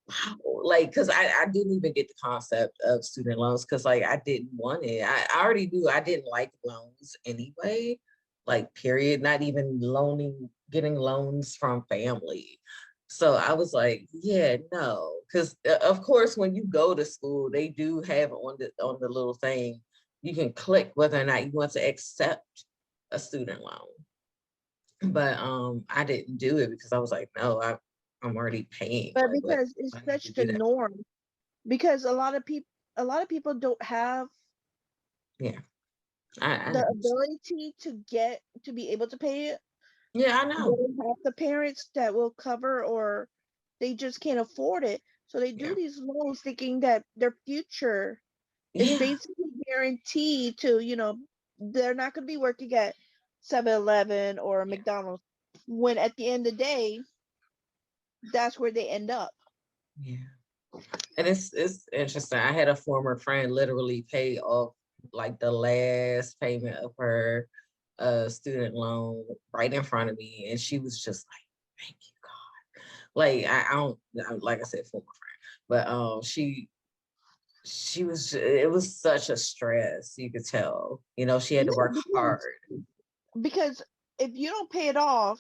wow, like, because I didn't even get the concept of student loans because like I didn't want it. I already knew I didn't like loans anyway, like period, not even getting loans from family. So I was like, yeah, no, because of course when you go to school, they do have on the little thing, you can click whether or not you want to accept a student loan. But I didn't do it because I was like, no, I'm already paying. But Like, what because do it's I need to such the do that for? norm, because a lot of people don't have Yeah, I the know. ability to be able to pay it. Yeah, I They know. don't have the parents that will cover, or they just can't afford it. So they do Yeah, these loans thinking that their future is yeah, basically guaranteed to, they're not going to be working at 7-Eleven or yeah, McDonald's, when at the end of the day, that's where they end up. yeah. And it's interesting. I had a former friend literally pay off like the last payment of her student loan right in front of me, and she was just like, "Thank you, God." Like I don't like I said, former friend, but she was. It was such a stress. You could tell. You know, she had to work hard. Because if you don't pay it off,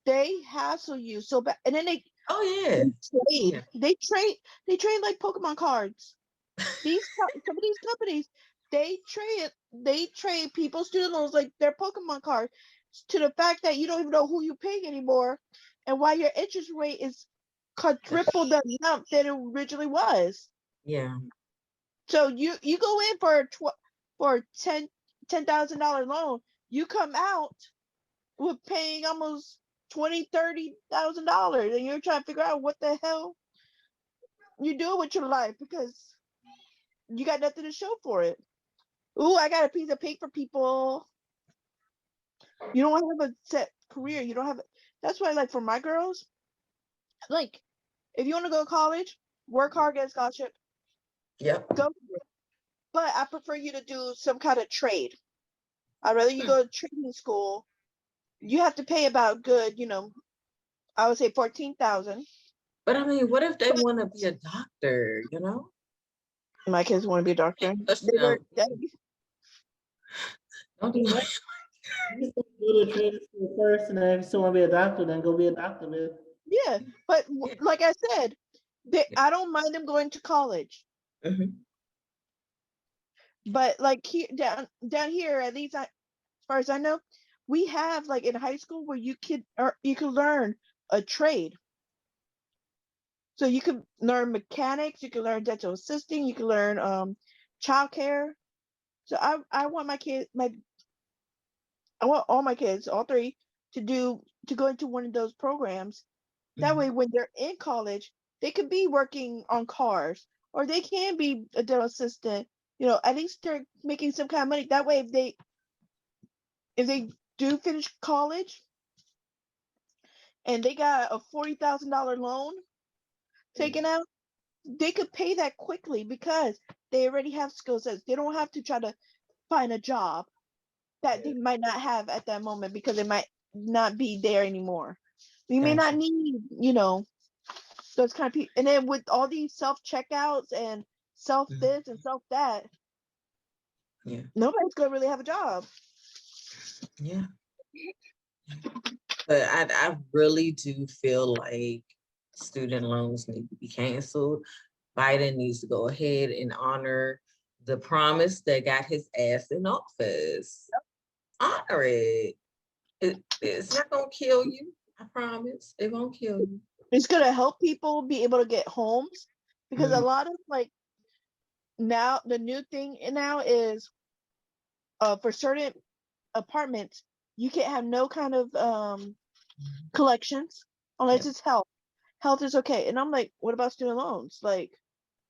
they hassle you so bad, and then Oh yeah. trade. They trade like Pokemon cards. Some of these companies, they trade people's student loans like their Pokemon cards, to the fact that you don't even know who you're paying anymore, and why your interest rate is quadruple the amount that it originally was. Yeah. So you go in for $10,000 loan, you come out with paying almost $20,000, $30,000, and you're trying to figure out what the hell you do with your life because you got nothing to show for it. Ooh, I got a piece of paper, people. You don't have a set career. You don't have. That's why, like, for my girls, like, if you want to go to college, work hard, get a scholarship, Yep. go for it. But I prefer you to do some kind of trade. I'd rather you go to training school. You have to pay about good, I would say 14,000. But I mean, what if they want to be a doctor? You know, My kids want to be a doctor. push They were. them. Don't do You just go to trade school first, and then if you still want to be a doctor, then go be a doctor, man. Yeah, but Yeah. like I said, I don't mind them going to college. Mhm. But like here down here, at least as far as I know, we have like in high school where you could learn a trade. So you could learn mechanics, you could learn dental assisting, you could learn childcare. So I want I want all my kids, all three, to go into one of those programs. That way, Mhm. when they're in college, they could be working on cars, or they can be a dental assistant. At least they're making some kind of money. That way, if they do finish college and they got a $40,000 loan taken out, they could pay that quickly because they already have skill sets. They don't have to try to find a job that they might not have at that moment because it might not be there anymore. We may not Gotcha. need, those kind of people. And then with all these self checkouts and self Mhm. this and self that, Yeah. nobody's gonna really have a job. Yeah. But I really do feel like student loans need to be canceled. Biden needs to go ahead and honor the promise that got his ass in office. Honor it. It's not gonna kill you. I promise. It won't kill you. It's gonna help people be able to get homes because a Mhm. lot of like now the new thing now is for certain apartments you can't have no kind of collections unless Yep. it's health. Health is okay. And I'm like, what about student loans? Like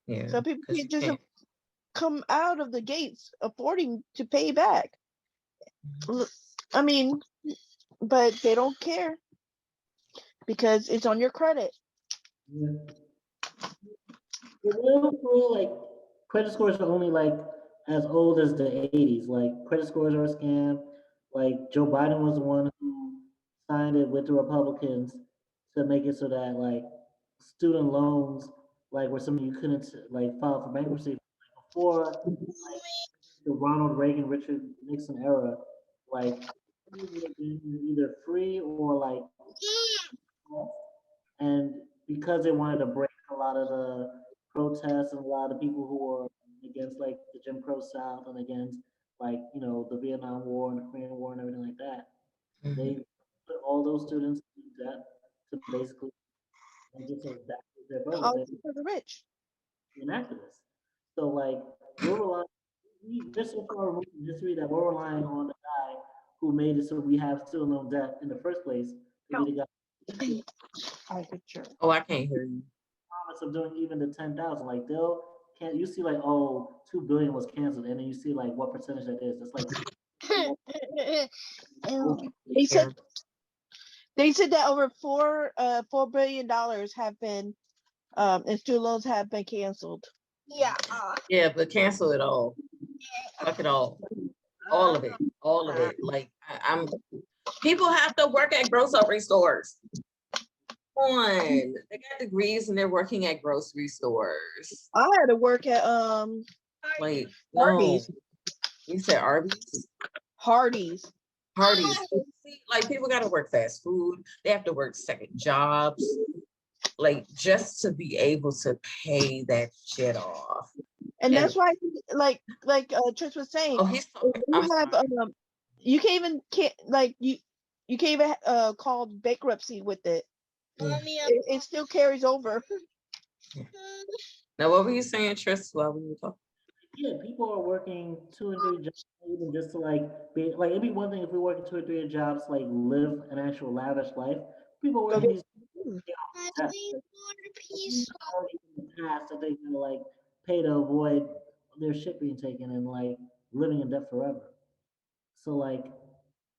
Yeah. some people Because you can't just can't. come out of the gates affording to pay back. I mean, but they don't care because it's on your credit. Yeah. Well, rule, like credit scores are only like as old as the 80s. Like credit scores are a scam. Like Joe Biden was the one who signed it with the Republicans to make it so that like student loans, like where some you couldn't like file for bankruptcy before like the Ronald Reagan, Richard Nixon era, like it would have been either free or like and because they wanted to break a lot of the protests and a lot of people who were against like the Jim Crow South and against like the Vietnam War and the Korean War and everything like that, Mhm. they put all those students in debt to basically make it so that was their vote. All They for the rich. be an activist. So like we're relying, we're so far removed from history that we're relying on the guy who made it so we have student loan debt in the first place to be the guy I picture. Oh, I can't hear you. promise of doing even the 10,000. Like they'll can't you see like, oh, 2 billion was canceled, and then you see like what percentage that is. It's like They said Yeah. they said that over $4 billion have been And student loans have been canceled. Yeah. Yeah, but cancel it all. Fuck it all. All of it. All of it. Like I'm people have to work at grocery stores. Come on. They got degrees and they're working at grocery stores. I had to work at Like, no. Hardee's. You said Arby's? Hardee's. Hardee's. See, like people gotta work fast food. They have to work second jobs. Like just to be able to pay that shit off. And that's why, like Tris was saying, Oh, he's talking. you have you can't even call bankruptcy with it. It still carries over. Now, what were you saying, Tris, while we were talking? Yeah, people are working 2 and 3 jobs even just to like be like it'd be one thing if we working 2 or 3 jobs to like live an actual lavish life. People working these already in the past that they can like pay to avoid their shit being taken and like living in debt forever. So like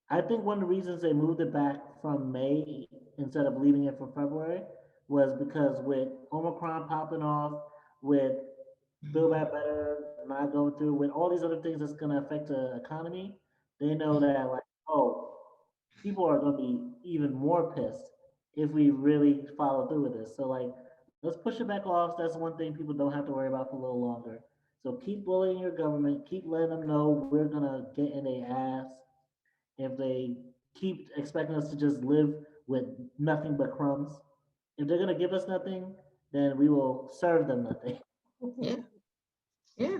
I think one of the reasons they moved it back from May instead of leaving it for February was because with Omicron popping off, with Build Back Better not going through, with all these other things that's going to affect the economy, they know that like, oh, people are going to be even more pissed if we really follow through with this. So like, let's push it back off. That's one thing people don't have to worry about for a little longer. So keep bullying your government. Keep letting them know we're gonna get in their ass if they keep expecting us to just live with nothing but crumbs. If they're gonna give us nothing, then we will serve them nothing. Yeah. Yeah.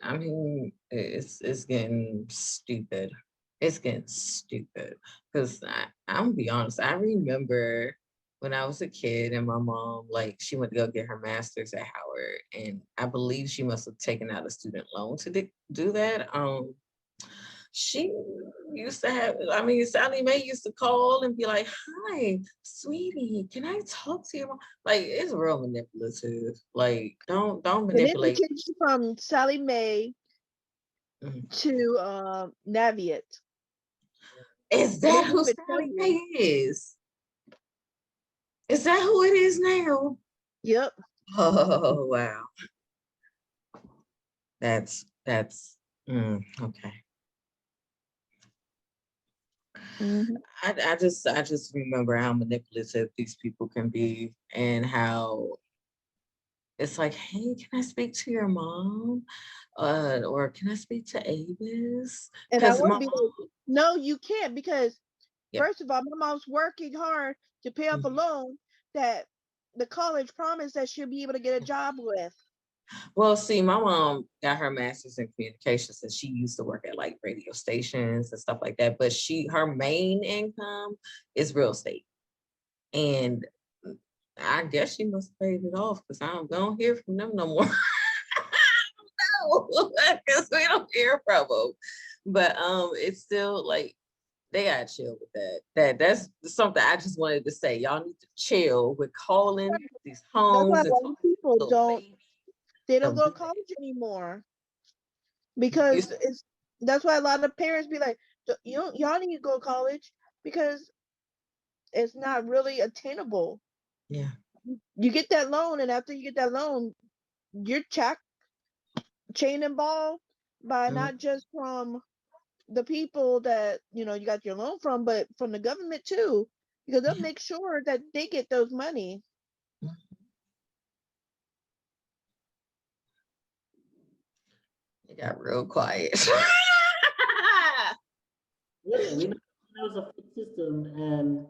I mean, it's getting stupid. It's getting stupid. Because I'm gonna be honest, I remember when I was a kid and my mom, like, she went to go get her master's at Howard, and I believe she must have taken out a student loan to do that. She used to have, I mean, Sally Mae used to call and be like, "Hi, sweetie, can I talk to your mom?" Like, it's real manipulative. Like, don't And then we manipulate. changed from Sally Mae Mhm. to Navient. Is They that didn't who even tell Sally you. Mae is? Is that who it is now? Yep. Oh wow, that's okay. Mhm. I just remember how manipulative these people can be and how it's like, hey, can I speak to your mom? Or can I speak to Avis? And I Because want my to be mom, like, no, you can't, because yeah. first of all, my mom's working hard to pay off a Mhm. loan that the college promised that she'll be able to get a job with. Well, see, my mom got her master's in communications and she used to work at like radio stations and stuff like that. But her main income is real estate. And I guess she must have paid it off because I don't hear from them no more. Because we don't hear from them. But it's still like they gotta chill with that. That's something I just wanted to say. Y'all need to chill with calling these That's why homes a and lot talking of people to little babies. they don't Don't go do to college anymore, that. because that's why a lot of parents be like, y'all need to go to college because it's not really attainable. Yeah. You get that loan, and after you get that loan, you're chain involved by Mhm. not just from the people that you got your loan from, but from the government too, because they'll Yeah. make sure that they get those money. It got real quiet. Listen, we know there was a fixed system, and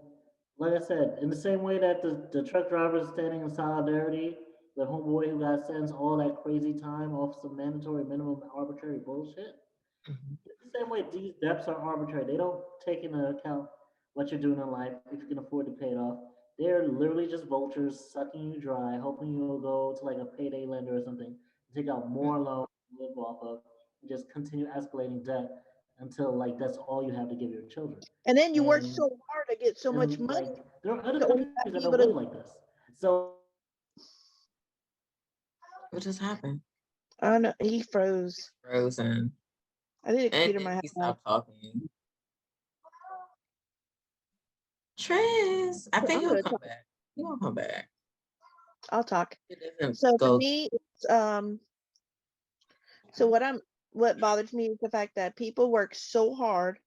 like I said, in the same way that the truck drivers standing in solidarity, the homeboy who got sentenced all that crazy time off some mandatory minimum arbitrary bullshit. Mhm. It's the same way these debts are arbitrary. They don't take into account what you're doing in life if you can afford to pay it off. They're literally just vultures sucking you dry, hoping you'll go to like a payday lender or something, take out more loans to live off of, and just continue escalating debt until like that's all you have to give your children. And then you work And so hard to get so much and money like there are other to only countries not that be don't able live to. like this. So What just happened? I don't know. He froze. Frozen. I think the And computer then might he have. stopped talking. Tris, I think I'm he'll gonna come talk. back. He won't come back. I'll talk. It doesn't So for go. me, it's so what bothers me is the fact that people work so hard,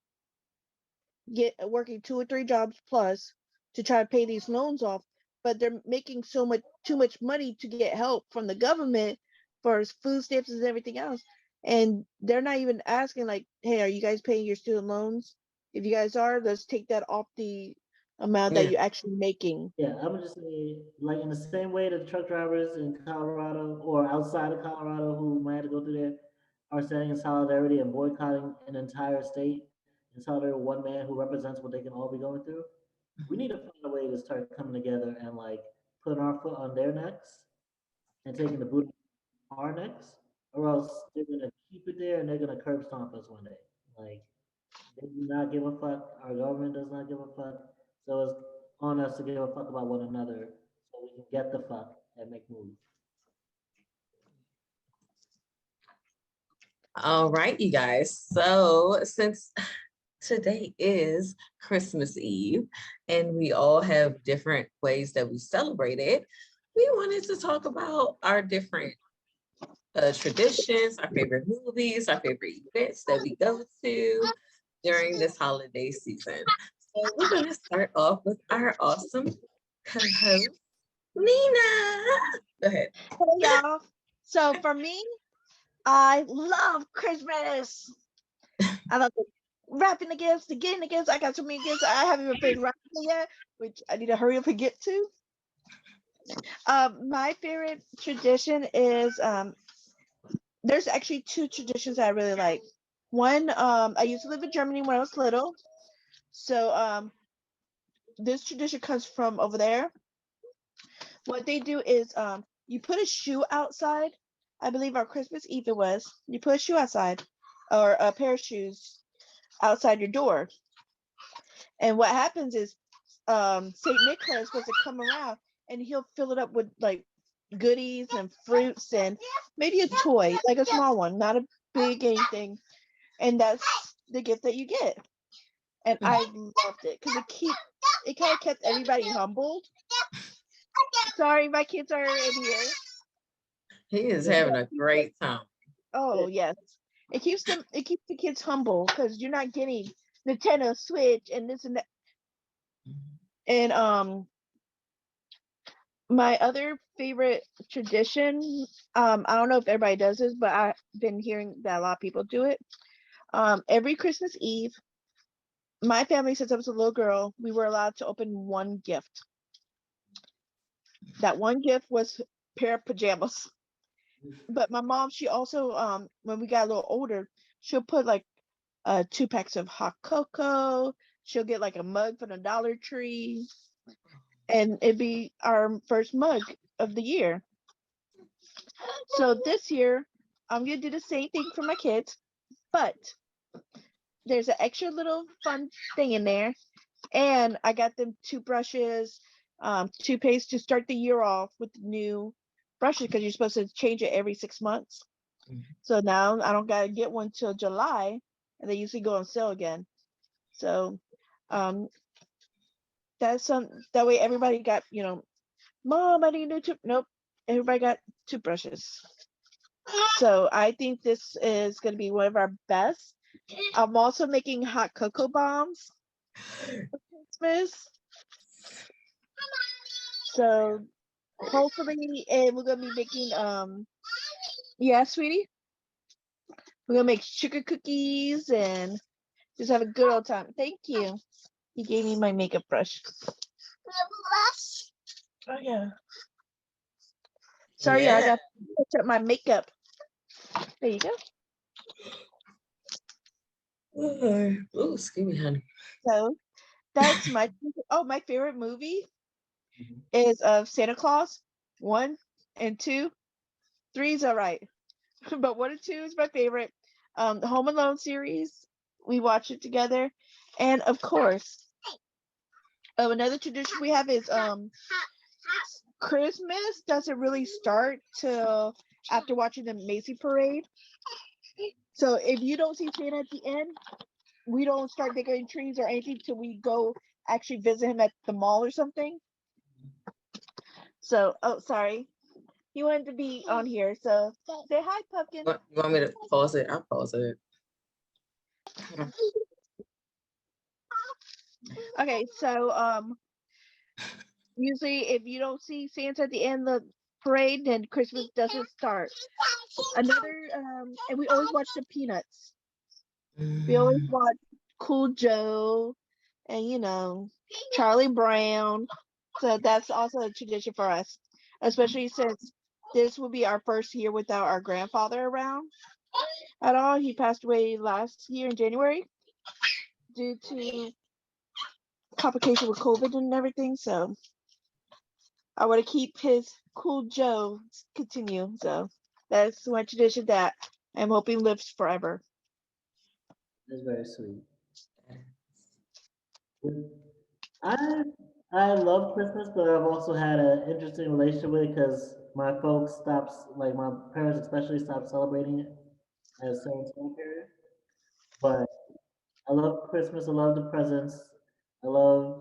working 2 or 3 jobs plus to try to pay these loans off, but they're making too much money to get help from the government for food stamps and everything else. And they're not even asking like, hey, are you guys paying your student loans? If you guys are, let's take that off the amount that Yeah. you're actually making. Yeah, I would just say, like in the same way that truck drivers in Colorado or outside of Colorado who might have to go through there are standing in solidarity and boycotting an entire state in solidarity with one man who represents what they can all be going through. We need to find a way to start coming together and like putting our foot on their necks and taking the boot off our necks, or else they're gonna keep it there and they're gonna curb stomp us one day. Like they do not give a fuck. Our government does not give a fuck. So it's on us to give a fuck about one another so we can get the fuck and make moves. All right, you guys. So since today is Christmas Eve and we all have different ways that we celebrate it, we wanted to talk about our different traditions, our favorite movies, our favorite events that we go to during this holiday season. So we're going to start off with our awesome co-host, Nina. Go ahead. Hey y'all. So for me, I love Christmas. I love the wrapping the gifts, the getting the gifts. I got so many gifts. I haven't even finished wrapping it yet, which I need to hurry up and get to. My favorite tradition is there's actually 2 traditions that I really like. One, I used to live in Germany when I was little. So this tradition comes from over there. What they do is you put a shoe outside. I believe on Christmas Eve it was. You put a shoe outside or a pair of shoes outside your door. And what happens is Saint Nicholas is supposed to come around and he'll fill it up with like goodies and fruits and maybe a toy, like a small one, not a big anything. And that's the gift that you get. And I loved it because it kind of kept everybody humbled. Sorry, my kids are in here. He is having a great time. Oh yes. It keeps the kids humble because you're not getting Nintendo Switch and this and that. And my other favorite tradition, I don't know if everybody does this, but I've been hearing that a lot of people do it. Every Christmas Eve, my family, since I was a little girl, we were allowed to open one gift. That one gift was a pair of pajamas. But my mom, she also, when we got a little older, she'll put like 2 packs of hot cocoa. She'll get like a mug from the Dollar Tree, and it'd be our first mug of the year. So this year, I'm gonna do the same thing for my kids, but there's an extra little fun thing in there, and I got them toothbrushes, toothpaste to start the year off with new brushes because you're supposed to change it every 6 months. So now I don't gotta get one till July, and they usually go on sale again. So that way everybody got, Mom, I need a new nope. Everybody got toothbrushes. So I think this is gonna be one of our best. I'm also making hot cocoa bombs for Christmas. So hopefully, and we're gonna be making yeah, sweetie. We're gonna make sugar cookies and just have a good old time. Thank you. He gave me my makeup brush. Oh yeah. Sorry, I Yeah. got to touch up my makeup. There you go. Oh, excuse me, honey. So that's my my favorite movie Mhm. is of Santa Claus 1 and 2. 3 is all right, but 1 and 2 is my favorite. The Home Alone series, we watch it together, and of course, another tradition we have is Christmas doesn't really start till after watching the Macy Parade. So if you don't see Santa at the end, we don't start decorating trees or anything till we go actually visit him at the mall or something. So, oh, sorry. He wanted to be on here. So say hi, Pumpkin. You want me to pause it? I'll pause it. Okay, so usually if you don't see Santa at the end of the parade, then Christmas doesn't start. Another and we always watch the Peanuts. We always watch Cool Joe and Charlie Brown. So that's also a tradition for us, especially since this will be our first year without our grandfather around at all. He passed away last year in January due to complication with COVID and everything. So I want to keep his Cool Joe continue. So that's one tradition that I'm hoping lives forever. That's very sweet. I I love Christmas, but I've also had an interesting relationship with it because my folks stopped, like my parents especially, stopped celebrating it at a certain time period. But I love Christmas. I love the presents. I love,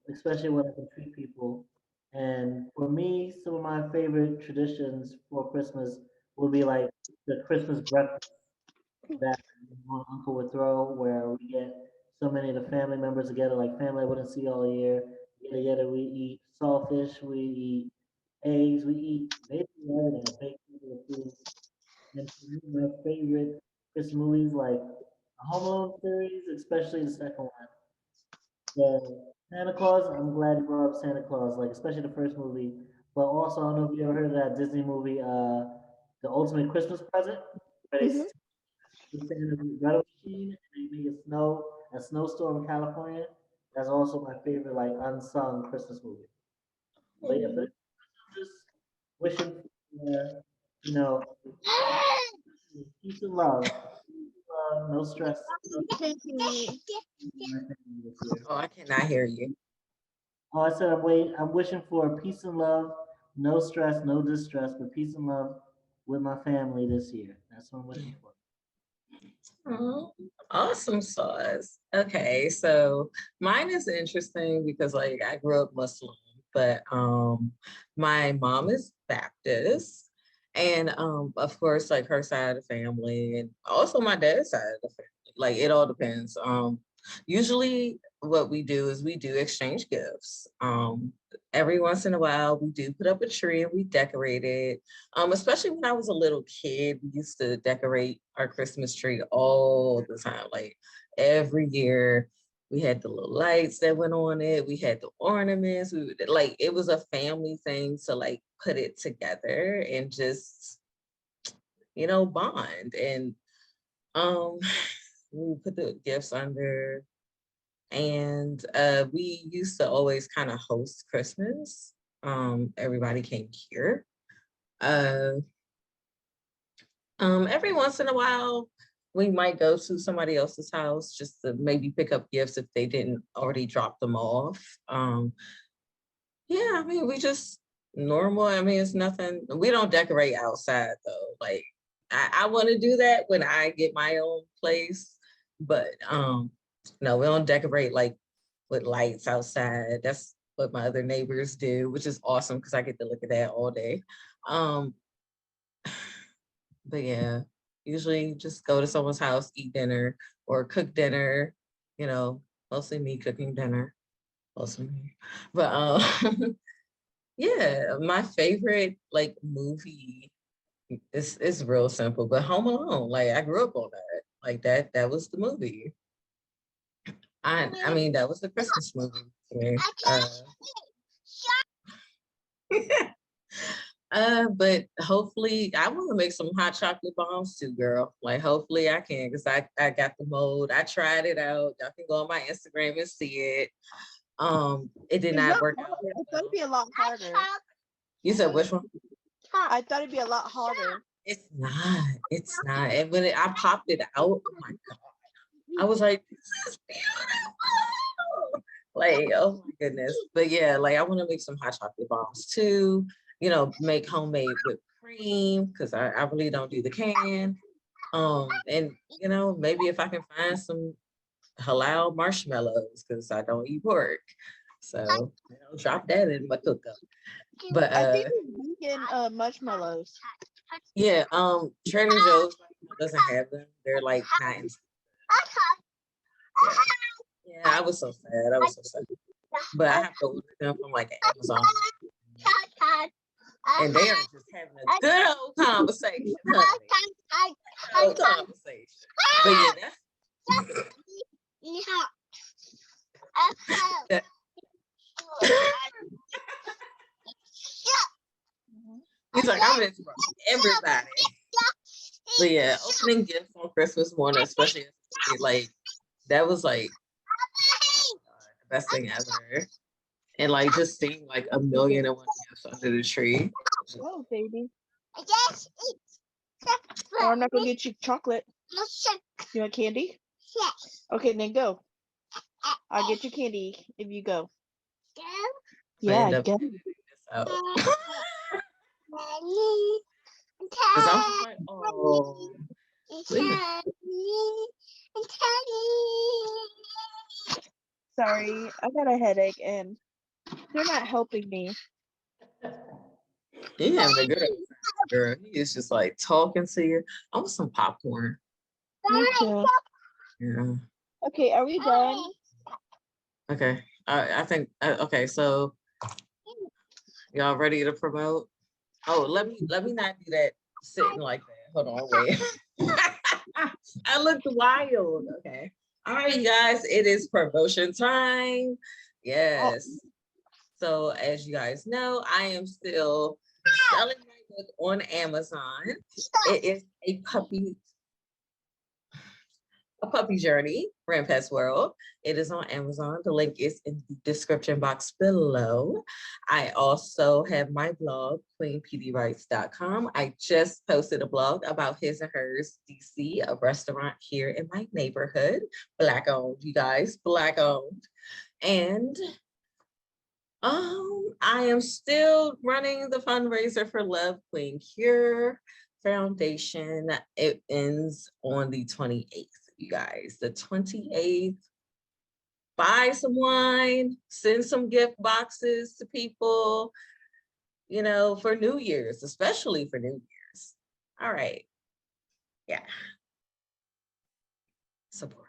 especially when I can treat people. And for me, some of my favorite traditions for Christmas would be like the Christmas breakfast that my uncle would throw, where we get so many of the family members together, like family I wouldn't see all year. Get together, we eat saltfish, we eat eggs, we eat basically everything, a baked food. And for me, my favorite Christmas movies, like the Home Alone series, especially the second one. The Santa Claus, I'm glad you brought up Santa Claus, like especially the first movie. But also, I don't know if you ever heard of that Disney movie, The Ultimate Christmas Present, where they Mm-hmm. the Santa's weather machine and they make a snowstorm in California. That's also my favorite like unsung Christmas movie. But yeah, for this, I'm just wishing for peace and love, no stress. My family this year. Oh, I cannot hear you. Oh, I said I'm wishing for peace and love, no stress, no distress, but peace and love with my family this year. That's what I'm wishing for. Oh, awesome sauce. Okay, so mine is interesting because like I grew up Muslim, but my mom is Baptist. And of course, like her side of the family and also my dad's side of the family. Like it all depends. Usually what we do is we do exchange gifts. Every once in a while we do put up a tree and we decorate it. Especially when I was a little kid, we used to decorate our Christmas tree all the time. Like every year, we had the little lights that went on it. We had the ornaments. We would, like it was a family thing to like put it together and just bond. And um, we would put the gifts under. And we used to always kind of host Christmas. Everybody came here. Uh, every once in a while, we might go to somebody else's house just to maybe pick up gifts if they didn't already drop them off. Yeah, I mean, we just normal. I mean, it's nothing. We don't decorate outside though. Like, I want to do that when I get my own place, but no, we don't decorate like with lights outside. That's what my other neighbors do, which is awesome because I get to look at that all day. Um, But yeah, usually just go to someone's house, eat dinner or cook dinner, mostly me cooking dinner, mostly me. But yeah, my favorite like movie is real simple, but Home Alone. Like I grew up on that. Like that was the movie. I mean that was the Christmas movie to me. But hopefully I want to make some hot chocolate bombs too, girl. Like hopefully I can because I got the mold. I tried it out. Y'all can go on my Instagram and see it. It did It's not not work hard. out. I thought it'd be a lot harder. You said which one? I thought it'd be a lot harder. It's not. It's not. And when I popped it out, oh my God. I was like, this is beautiful. Like, oh my goodness. But yeah, like I want to make some hot chocolate bombs too. Make homemade whipped cream because I really don't do the can. And maybe if I can find some halal marshmallows because I don't eat pork. So drop that in my cookup. But I think it's vegan marshmallows. yeah, Trader Joe's doesn't have them. They're like not in. Yeah. Yeah, I was so sad. I was so sad. But I have to order them from like Amazon. And they are just having a good old conversation, honey. Good old conversation. But yeah, that's he's like, I'm in for everybody. But yeah, opening gifts on Christmas morning, especially like that was like the best thing ever. And like just seeing like 1,000,001 gifts under the tree. Oh, baby. Or I'm not gonna get you chocolate. You want candy? Okay, then go. I'll get you candy if you go. Yeah, End go. up this out. 'Cause I'm just like, oh, Sorry, I got a headache and they're not helping me. he having a good old time, girl. He is just like talking to you. I want some popcorn. Me too. Yeah. Okay, are we done? Okay. I think okay, so y'all ready to promote? Oh, let me not do that sitting like that. Hold on, wait. I looked wild. Okay. All right, you guys, it is promotion time. Yes. So as you guys know, I am still selling my book on Amazon. It is a puppy journey, Rampet's World. It is on Amazon. The link is in the description box below. I also have my blog, queenpdwrites.com. I just posted a blog about His and Hers DC, a restaurant here in my neighborhood. Black owned, you guys, Black owned. And I am still running the fundraiser for Love Queen Cure Foundation. It ends on the 28th, you guys. The 28th. Buy some wine, send some gift boxes to people, for New Year's, especially for New Year's. All right. Yeah. Support.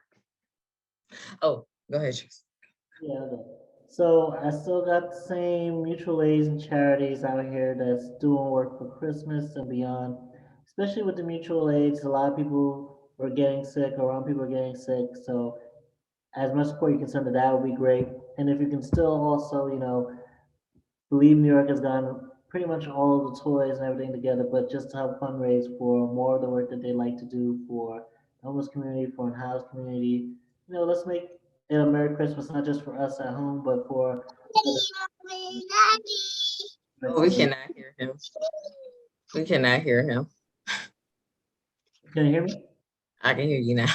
Oh, go ahead, Tryst. Yeah, okay. So I still got the same mutual aids and charities out here that's doing work for Christmas and beyond. Especially with the mutual aids, a lot of people were getting sick, or around people are getting sick. So as much support you can send to that would be great. And if you can still also, Believe New York has gotten pretty much all of the toys and everything together, but just to help fundraise for more of the work that they like to do for the homeless community, for unhoused community. Let's make it a Merry Christmas, not just for us at home, but for Oh, we cannot hear him. We cannot hear him. Can you hear me? I can hear you now.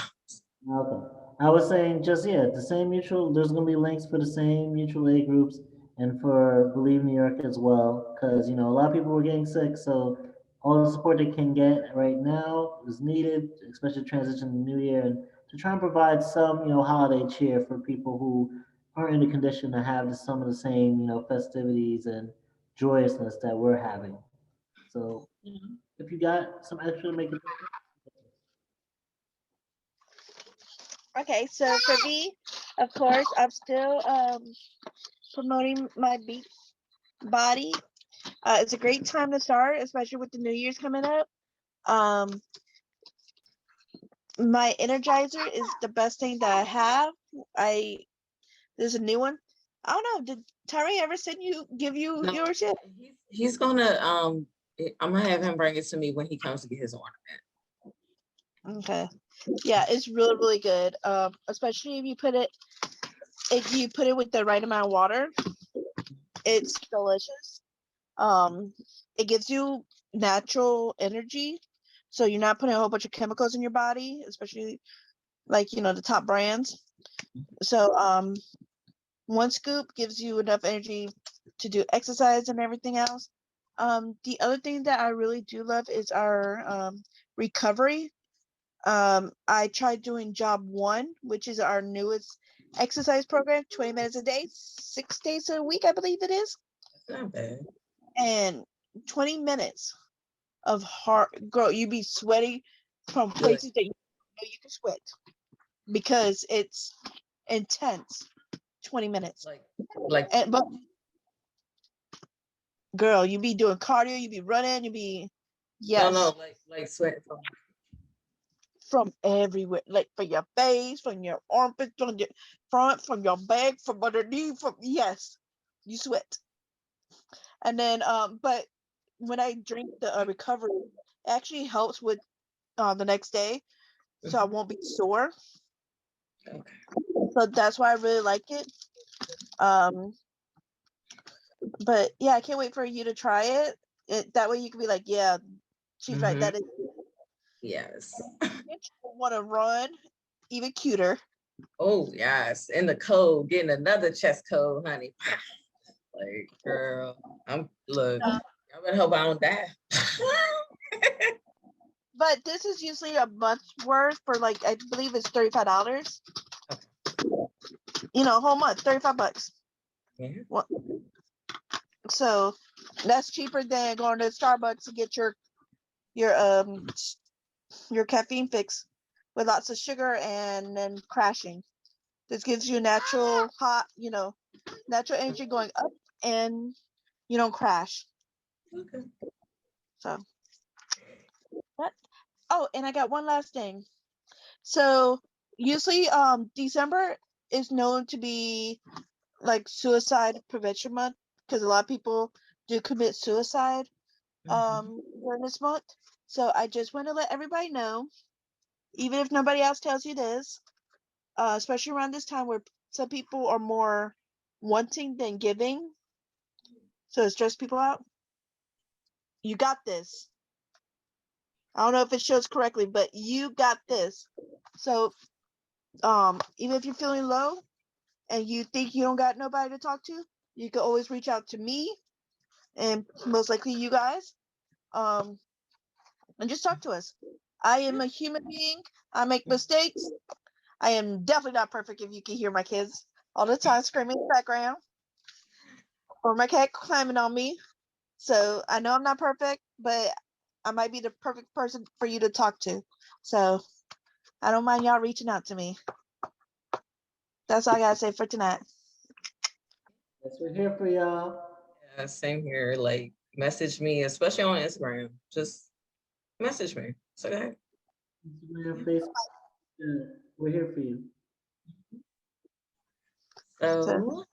Okay. I was saying just yeah, the same mutual. There's gonna be links for the same mutual aid groups and for Believe New York as well, because a lot of people were getting sick, so all the support they can get right now is needed, especially transition to the new year, and to try and provide some holiday cheer for people who aren't in the condition to have some of the same festivities and joyousness that we're having. So if you got some extra to make it. Okay, so for me, of course, I'm still promoting my Beat Body. It's a great time to start, especially with the New Year's coming up. My Energizer is the best thing that I have. There's a new one. I don't know. Did Tyree ever give you No, yours yet? he's gonna I'm gonna have him bring it to me when he comes to get his ornament. Okay. Yeah, it's really, really good. Especially if you put it with the right amount of water, it's delicious. It gives you natural energy, so you're not putting a whole bunch of chemicals in your body, especially like the top brands. So one scoop gives you enough energy to do exercise and everything else. The other thing that I really do love is our recovery. I tried doing job 1, which is our newest exercise program, 20 minutes a day, 6 days a week, I believe it is. That's not bad. And 20 minutes of hard, girl, you be sweating from Good. places that you know you can sweat because it's intense. 20 minutes. Like But girl, you be doing cardio, you be running, you be no, like sweating from everywhere, like from your face, from your armpits, from your front, from your back, from underneath, from yes, you sweat. And then but when I drink the recovery, it actually helps with the next day, so I won't be sore. Okay. So that's why I really like it. But yeah, I can't wait for you to try it. That way you can be like, yeah, she's right. That is. Yes. Want to run, even cuter. Oh yes, in the cold, getting another chest cold, honey. Like, girl, look. I better hope I don't die. But this is usually a month's worth for like I believe it's $35. You know, whole month, $35. Yeah. Well, so that's cheaper than going to Starbucks to get your caffeine fix with lots of sugar and then crashing. This gives you natural hot, natural energy going up, and you don't crash. Okay. So what? Oh, and I got one last thing. So usually December is known to be like suicide prevention month because a lot of people do commit suicide during this month. So I just want to let everybody know, even if nobody else tells you this, especially around this time where some people are more wanting than giving, so it stress people out. You got this. I don't know if it shows correctly, but you got this. So even if you're feeling low and you think you don't got nobody to talk to, you can always reach out to me and most likely you guys, and just talk to us. I am a human being. I make mistakes. I am definitely not perfect, if you can hear my kids all the time screaming in the background or my cat climbing on me. So I know I'm not perfect, but I might be the perfect person for you to talk to. So I don't mind y'all reaching out to me. That's all I gotta say for tonight. Yes, we're here for y'all. Yeah, same here. Like, message me, especially on Instagram. Just message me. It's okay. Instagram, Facebook. Yeah, we're here for you. So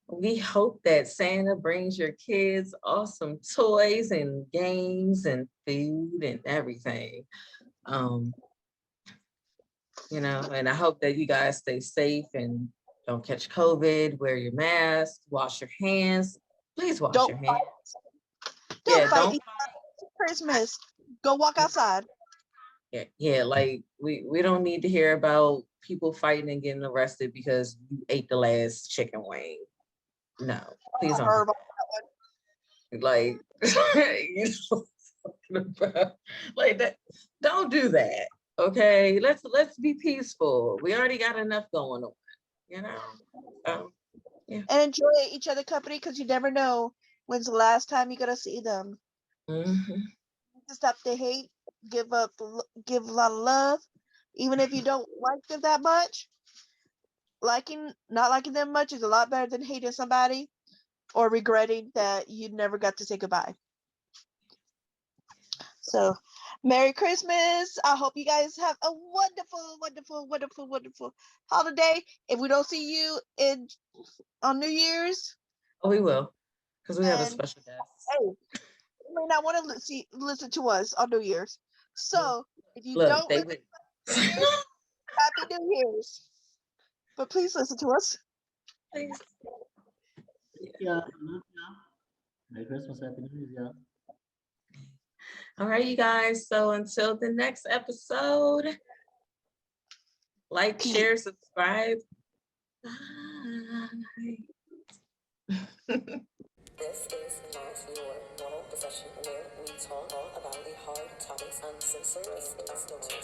we hope that Santa brings your kids awesome toys and games and food and everything. And I hope that you guys stay safe and don't catch COVID, wear your mask, wash your hands. Please wash your hands. Don't fight. Don't It's Christmas. Go walk outside. Yeah, like we don't need to hear about people fighting and getting arrested because you ate the last chicken wing. No, please don't. Like, you know, like that. Don't do that. Okay, let's be peaceful. We already got enough going on, you know. Yeah. And enjoy each other company because you never know when's the last time you're gonna see them. To stop the hate, give a lot of love, even if you don't like them that much. Not liking them much is a lot better than hating somebody or regretting that you never got to say goodbye. So, Merry Christmas. I hope you guys have a wonderful, wonderful, wonderful, wonderful holiday. If we don't see you on New Year's. Oh, we will, because we have a special guest. Hey, you may not want to listen to us on New Year's. So, if you don't listen to New Year's, Happy New Year's. But please listen to us. Thanks. Yeah. Merry Christmas, Happy New Year, y'all. All right, you guys. So until the next episode, like, share, subscribe. Bye. This is not your normal discussion where we talk all about the hard topics, uncensored, unfiltered.